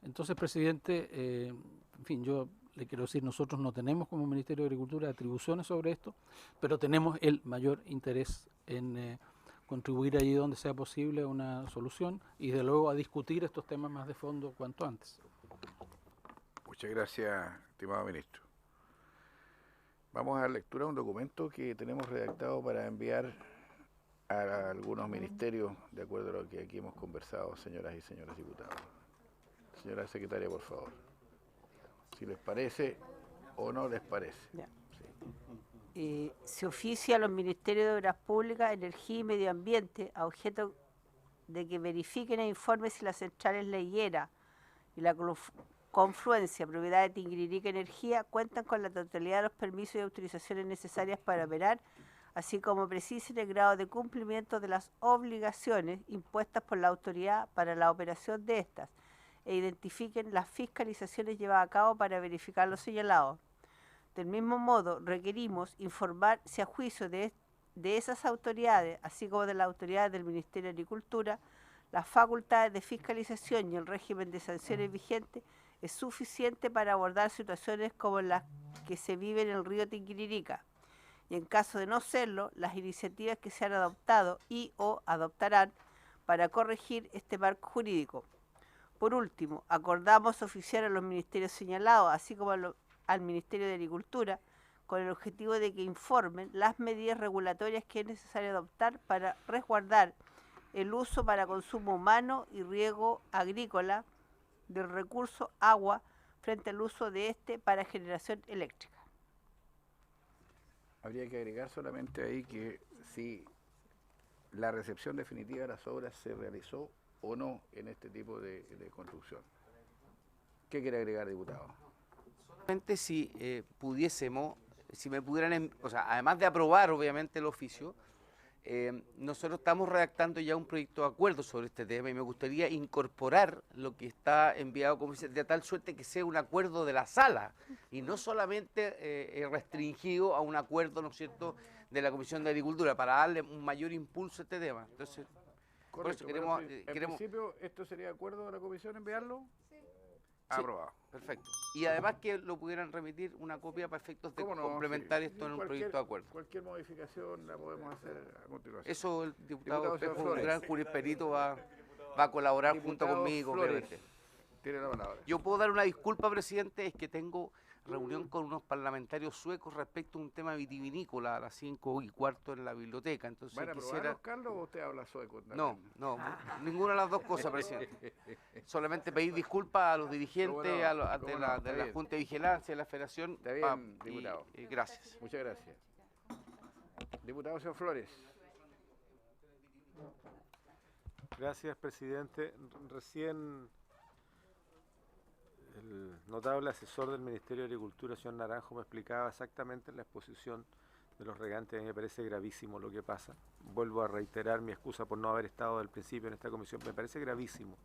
Entonces, presidente, en fin, yo le quiero decir, nosotros no tenemos como Ministerio de Agricultura atribuciones sobre esto, pero tenemos el mayor interés en contribuir allí donde sea posible a una solución y de luego a discutir estos temas más de fondo cuanto antes. Muchas gracias, estimado ministro. Vamos a dar lectura a un documento que tenemos redactado para enviar a algunos ministerios, de acuerdo a lo que aquí hemos conversado, señoras y señores diputados. Señora secretaria, por favor. Si les parece o no les parece. Se oficia a los Ministerios de Obras Públicas, Energía y Medio Ambiente a objeto de que verifiquen e informen si las centrales Leyera y la Confluencia, propiedad de Tinguiririca Energía, cuentan con la totalidad de los permisos y autorizaciones necesarias para operar, así como precisen el grado de cumplimiento de las obligaciones impuestas por la autoridad para la operación de estas, e identifiquen las fiscalizaciones llevadas a cabo para verificar lo señalado. Del mismo modo, requerimos informar si a juicio de esas autoridades, así como de las autoridades del Ministerio de Agricultura, las facultades de fiscalización y el régimen de sanciones vigente es suficiente para abordar situaciones como las que se viven en el río Tinguiririca. Y en caso de no serlo, las iniciativas que se han adoptado y o adoptarán para corregir este marco jurídico. Por último, acordamos oficiar a los ministerios señalados, así como al Ministerio de Agricultura, con el objetivo de que informen las medidas regulatorias que es necesario adoptar para resguardar el uso para consumo humano y riego agrícola del recurso agua frente al uso de este para generación eléctrica. Habría que agregar solamente ahí que si la recepción definitiva de las obras se realizó o no en este tipo de construcción. ¿Qué quiere agregar, diputado? Solamente si pudiésemos, si me pudieran, o sea, además de aprobar obviamente el oficio, nosotros estamos redactando ya un proyecto de acuerdo sobre este tema y me gustaría incorporar lo que está enviado como de tal suerte que sea un acuerdo de la sala y no solamente restringido a un acuerdo, ¿no es cierto?, de la Comisión de Agricultura para darle un mayor impulso a este tema. Entonces, correcto, por eso en principio, ¿esto sería acuerdo de la Comisión enviarlo? Sí. Aprobado. Perfecto. Y además que lo pudieran remitir una copia para efectos de complementar esto en un proyecto de acuerdo. Cualquier modificación la podemos hacer a continuación. Eso el diputado un gran jurisperito va a colaborar diputado junto conmigo. Tiene la palabra. Yo puedo dar una disculpa, presidente, es que tengo reunión con unos parlamentarios suecos respecto a un tema vitivinícola a las 5:15 en la biblioteca. Entonces ¿van a aprobarlos, Carlos, o usted habla sueco? No, ninguna de las dos cosas, presidente. Solamente pedir disculpas a los dirigentes de la Junta de Vigilancia, de la Federación. Está bien, diputado. Gracias. Muchas gracias. Diputado señor Flores. Gracias, presidente. Recién el notable asesor del Ministerio de Agricultura, señor Naranjo, me explicaba exactamente la exposición los regantes, a mí me parece gravísimo lo que pasa. Vuelvo a reiterar mi excusa por no haber estado al principio en esta comisión. Me parece gravísimo,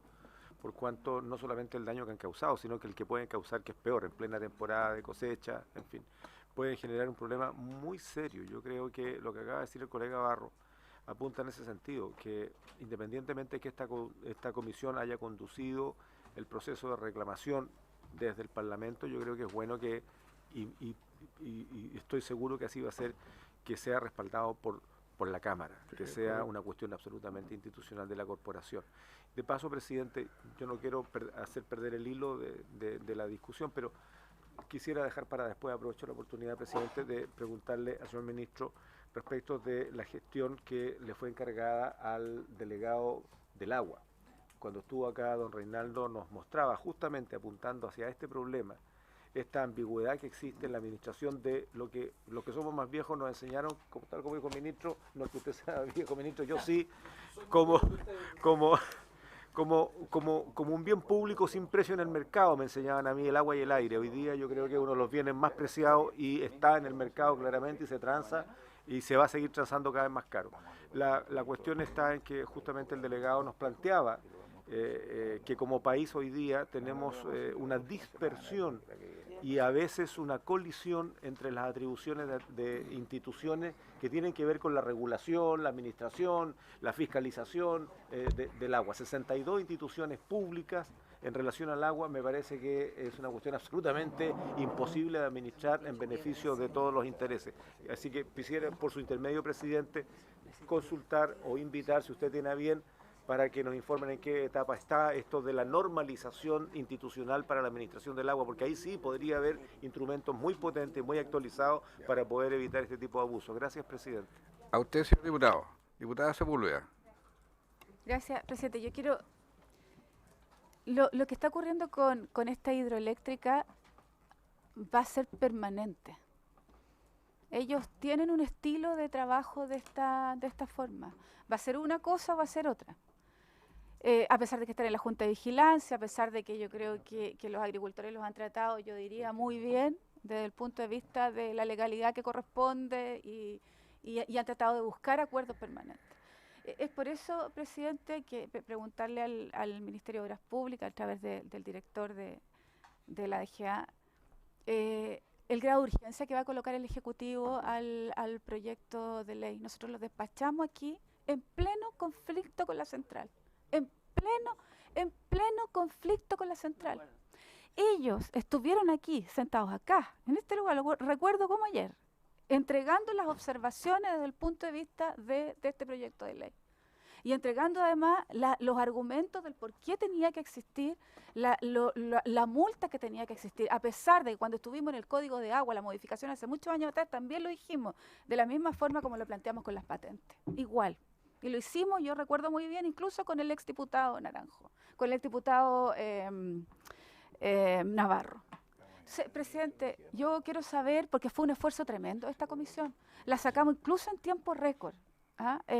por cuanto no solamente el daño que han causado, sino que el que pueden causar, que es peor, en plena temporada de cosecha, en fin, pueden generar un problema muy serio. Yo creo que lo que acaba de decir el colega Barro apunta en ese sentido, que independientemente de que esta comisión haya conducido el proceso de reclamación desde el Parlamento, yo creo que es bueno que, y estoy seguro que así va a ser, que sea respaldado por la Cámara, que sea una cuestión absolutamente institucional de la corporación. De paso, presidente, yo no quiero hacer perder el hilo de la discusión, pero quisiera dejar para después, aprovecho la oportunidad, presidente, de preguntarle al señor ministro respecto de la gestión que le fue encargada al delegado del agua. Cuando estuvo acá, don Reinaldo nos mostraba, justamente apuntando hacia este problema, esta ambigüedad que existe en la administración de lo que somos más viejos nos enseñaron, tal como dijo el ministro, no es que usted sea viejo ministro, yo sí, como un bien público sin precio en el mercado, me enseñaban a mí el agua y el aire. Hoy día yo creo que es uno de los bienes más preciados y está en el mercado claramente y se transa y se va a seguir transando cada vez más caro. La cuestión está en que justamente el delegado nos planteaba que como país hoy día tenemos una dispersión y a veces una colisión entre las atribuciones de instituciones que tienen que ver con la regulación, la administración, la fiscalización del agua. 62 instituciones públicas en relación al agua me parece que es una cuestión absolutamente imposible de administrar en beneficio de todos los intereses. Así que quisiera, por su intermedio, presidente, consultar o invitar, si usted tiene a bien, para que nos informen en qué etapa está esto de la normalización institucional para la administración del agua, porque ahí sí podría haber instrumentos muy potentes, muy actualizados para poder evitar este tipo de abusos. Gracias, presidente. A usted, señor diputado. Diputada Sepúlveda. Gracias, presidente. Yo quiero... Lo que está ocurriendo con esta hidroeléctrica va a ser permanente. Ellos tienen un estilo de trabajo de esta forma. Va a ser una cosa o va a ser otra. A pesar de que están en la Junta de Vigilancia, a pesar de que yo creo que los agricultores los han tratado, yo diría, muy bien, desde el punto de vista de la legalidad que corresponde y han tratado de buscar acuerdos permanentes. Es por eso, presidente, que preguntarle al Ministerio de Obras Públicas, a través del director de la DGA, el grado de urgencia que va a colocar el Ejecutivo al proyecto de ley. Nosotros lo despachamos aquí en pleno conflicto con la central. En pleno conflicto con la central. Ellos estuvieron aquí, sentados acá, en este lugar, lo recuerdo como ayer, entregando las observaciones desde el punto de vista de este proyecto de ley. Y entregando además los argumentos del por qué tenía que existir la multa que tenía que existir, a pesar de que cuando estuvimos en el Código de Agua, la modificación hace muchos años atrás, también lo dijimos, de la misma forma como lo planteamos con las patentes, igual. Y lo hicimos, yo recuerdo muy bien, incluso con el exdiputado Naranjo, con el exdiputado Navarro. Presidente, yo quiero saber, porque fue un esfuerzo tremendo esta comisión, la sacamos incluso en tiempo récord,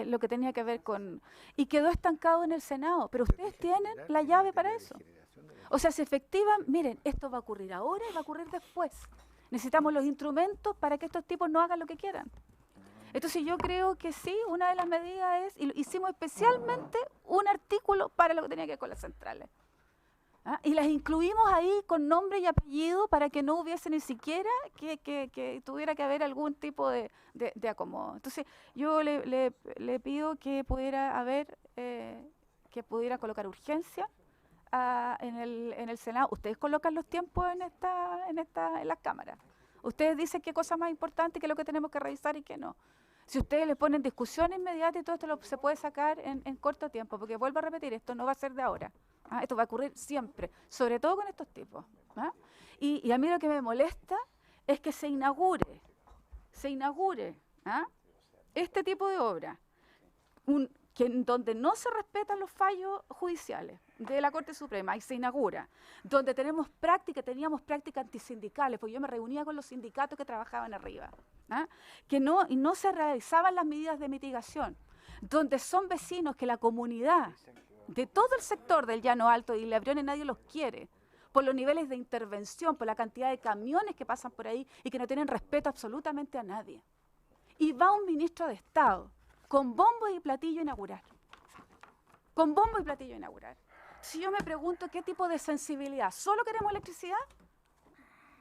lo que tenía que ver con... Y quedó estancado en el Senado, pero ustedes tienen la llave para eso. O sea, si efectivamente, miren, esto va a ocurrir ahora y va a ocurrir después. Necesitamos los instrumentos para que estos tipos no hagan lo que quieran. Entonces yo creo que sí, una de las medidas es, y hicimos especialmente un artículo para lo que tenía que ver con las centrales. Y las incluimos ahí con nombre y apellido para que no hubiese ni siquiera que tuviera que haber algún tipo de acomodo. Entonces yo le pido que pudiera haber, que pudiera colocar urgencia en el Senado. Ustedes colocan los tiempos en las cámaras. Ustedes dicen qué cosa más importante, qué es lo que tenemos que revisar y qué no. Si ustedes le ponen discusión inmediata y todo esto se puede sacar en corto tiempo, porque vuelvo a repetir, esto no va a ser de ahora. Esto va a ocurrir siempre, sobre todo con estos tipos. Y a mí lo que me molesta es que se inaugure este tipo de obra, donde no se respetan los fallos judiciales de la Corte Suprema y se inaugura, donde teníamos prácticas antisindicales, porque yo me reunía con los sindicatos que trabajaban arriba, y no se realizaban las medidas de mitigación, donde son vecinos que la comunidad de todo el sector del Llano Alto y Lebriones nadie los quiere, por los niveles de intervención, por la cantidad de camiones que pasan por ahí y que no tienen respeto absolutamente a nadie. y va un ministro de Estado con bombo y platillo a inaugurar. Con bombo y platillo a inaugurar. Si yo me pregunto qué tipo de sensibilidad, ¿solo queremos electricidad?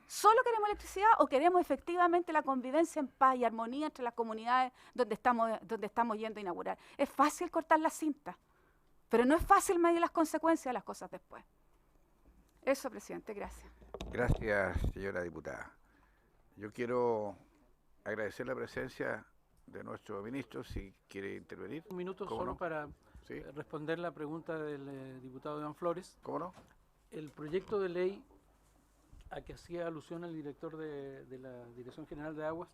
¿Solo queremos electricidad o queremos efectivamente la convivencia en paz y armonía entre las comunidades donde estamos yendo a inaugurar? Es fácil cortar la cinta, pero no es fácil medir las consecuencias de las cosas después. Eso, presidente, gracias. Gracias, señora diputada. Yo quiero agradecer la presencia de nuestro ministro, si quiere intervenir. Un minuto ¿Cómo solo no? para Sí. responder la pregunta del diputado Iván Flores. ¿Cómo no? El proyecto de ley a que hacía alusión el director de la Dirección General de Aguas,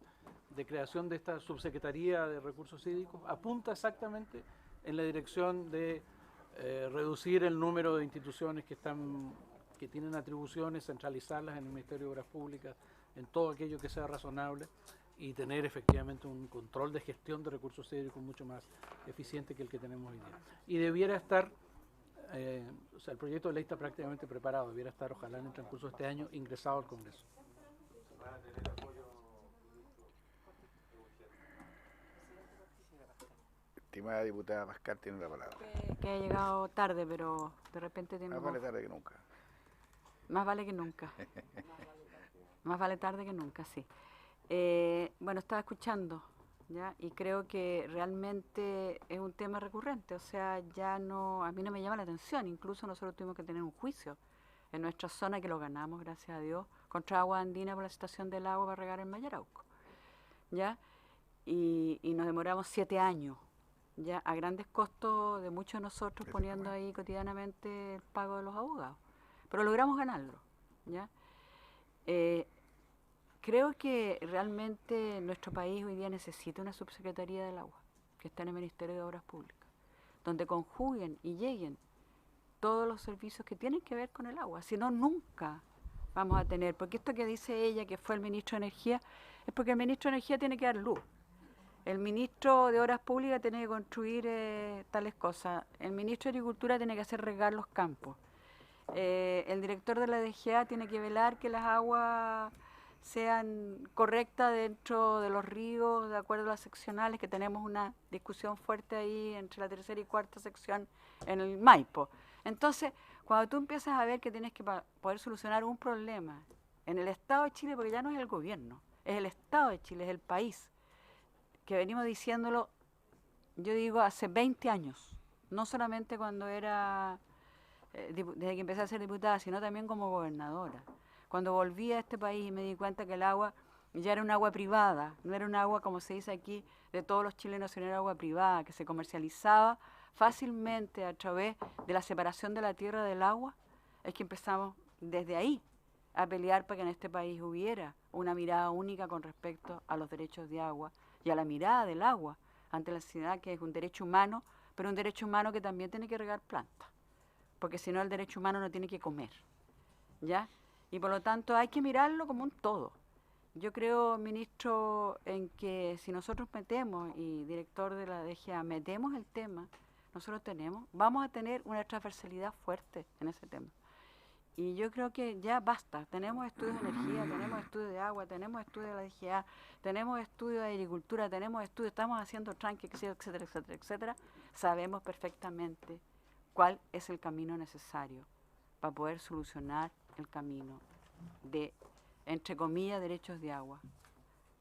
de creación de esta subsecretaría de recursos hídricos, apunta exactamente en la dirección de reducir el número de instituciones que tienen atribuciones, centralizarlas en el Ministerio de Obras Públicas, en todo aquello que sea razonable, y tener efectivamente un control de gestión de recursos hídricos mucho más eficiente que el que tenemos hoy día. Y debiera estar, o sea, el proyecto de ley está prácticamente preparado, debiera estar, ojalá en el transcurso de este año, ingresado al Congreso. Estimada diputada Pascal, tiene la palabra. Que ha llegado tarde, pero de repente tiene... Más vale tarde que nunca. Más vale que nunca. Más vale tarde que nunca, sí. Bueno, estaba escuchando, ¿ya? Y creo que realmente es un tema recurrente, o sea, ya no, a mí no me llama la atención, incluso nosotros tuvimos que tener un juicio en nuestra zona, que lo ganamos, gracias a Dios, contra Agua Andina por la situación del agua para regar en Mayarauco, ¿ya? Y nos demoramos 7 años, ¿ya? A grandes costos de muchos de nosotros, poniendo ahí cotidianamente el pago de los abogados, pero logramos ganarlo, ¿ya? Creo que realmente nuestro país hoy día necesita una subsecretaría del agua, que está en el Ministerio de Obras Públicas, donde conjuguen y lleguen todos los servicios que tienen que ver con el agua. Si no, nunca vamos a tener, porque esto que dice ella, que fue el ministro de Energía, es porque el ministro de Energía tiene que dar luz. El ministro de Obras Públicas tiene que construir tales cosas. El ministro de Agricultura tiene que hacer regar los campos. El director de la DGA tiene que velar que las aguas sean correctas dentro de los ríos, de acuerdo a las seccionales, que tenemos una discusión fuerte ahí entre la tercera y cuarta sección en el Maipo. Entonces, cuando tú empiezas a ver que tienes que poder solucionar un problema en el Estado de Chile, porque ya no es el gobierno, es el Estado de Chile, es el país, que venimos diciéndolo, yo digo, hace 20 años, no solamente cuando era, desde que empecé a ser diputada, sino también como gobernadora. Cuando volví a este país y me di cuenta que el agua ya era un agua privada, no era un agua, como se dice aquí, de todos los chilenos, sino era agua privada, que se comercializaba fácilmente a través de la separación de la tierra del agua, es que empezamos desde ahí a pelear para que en este país hubiera una mirada única con respecto a los derechos de agua y a la mirada del agua ante la sociedad, que es un derecho humano, pero un derecho humano que también tiene que regar plantas, porque si no el derecho humano no tiene que comer, ¿ya? Y por lo tanto hay que mirarlo como un todo. Yo creo, ministro, en que si nosotros metemos, y director de la DGA, metemos el tema, nosotros vamos a tener una transversalidad fuerte en ese tema. Y yo creo que ya basta. Tenemos estudios de energía, tenemos estudios de agua, tenemos estudios de la DGA, tenemos estudios de agricultura, tenemos estudios, estamos haciendo tranque, etcétera, etcétera, etcétera. Sabemos perfectamente cuál es el camino necesario para poder solucionar el camino de, entre comillas, derechos de agua,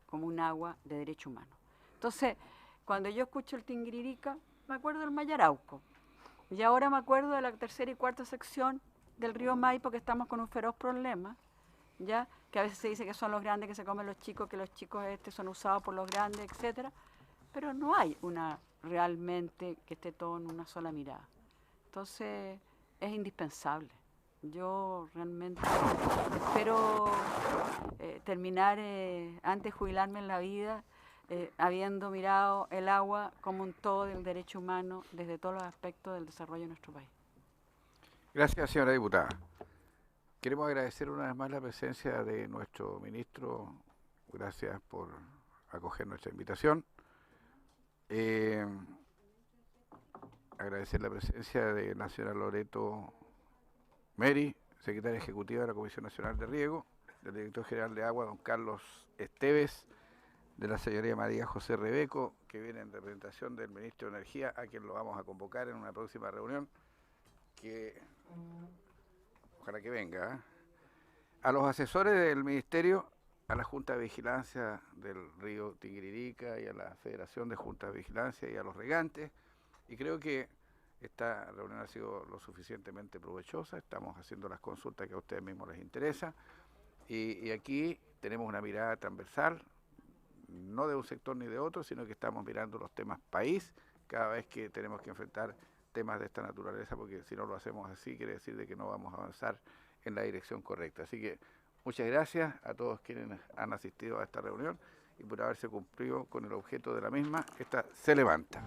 como un agua de derecho humano. Entonces, cuando yo escucho el Tinguiririca, me acuerdo del Mayarauco, y ahora me acuerdo de la tercera y cuarta sección del río Maipo, que estamos con un feroz problema, ya, que a veces se dice que son los grandes que se comen los chicos, que los chicos son usados por los grandes, etcétera, pero no hay una realmente que esté todo en una sola mirada. Entonces, es indispensable. Yo realmente espero terminar, antes de jubilarme en la vida, habiendo mirado el agua como un todo del derecho humano desde todos los aspectos del desarrollo de nuestro país. Gracias, señora diputada. Queremos agradecer una vez más la presencia de nuestro ministro. Gracias por acoger nuestra invitación. Agradecer la presencia de la señora Loreto Meri, secretaria ejecutiva de la Comisión Nacional de Riego, del director general de Agua, don Carlos Esteves, de la señoría María José Rebeco, que viene en representación del Ministro de Energía, a quien lo vamos a convocar en una próxima reunión, que ojalá que venga. A los asesores del Ministerio, a la Junta de Vigilancia del río Tinguiririca y a la Federación de Juntas de Vigilancia y a los regantes, y creo que esta reunión ha sido lo suficientemente provechosa. Estamos haciendo las consultas que a ustedes mismos les interesa, y aquí tenemos una mirada transversal, no de un sector ni de otro, sino que estamos mirando los temas país cada vez que tenemos que enfrentar temas de esta naturaleza, porque si no lo hacemos así quiere decir de que no vamos a avanzar en la dirección correcta. Así que muchas gracias a todos quienes han asistido a esta reunión y por haberse cumplido con el objeto de la misma. Esta se levanta.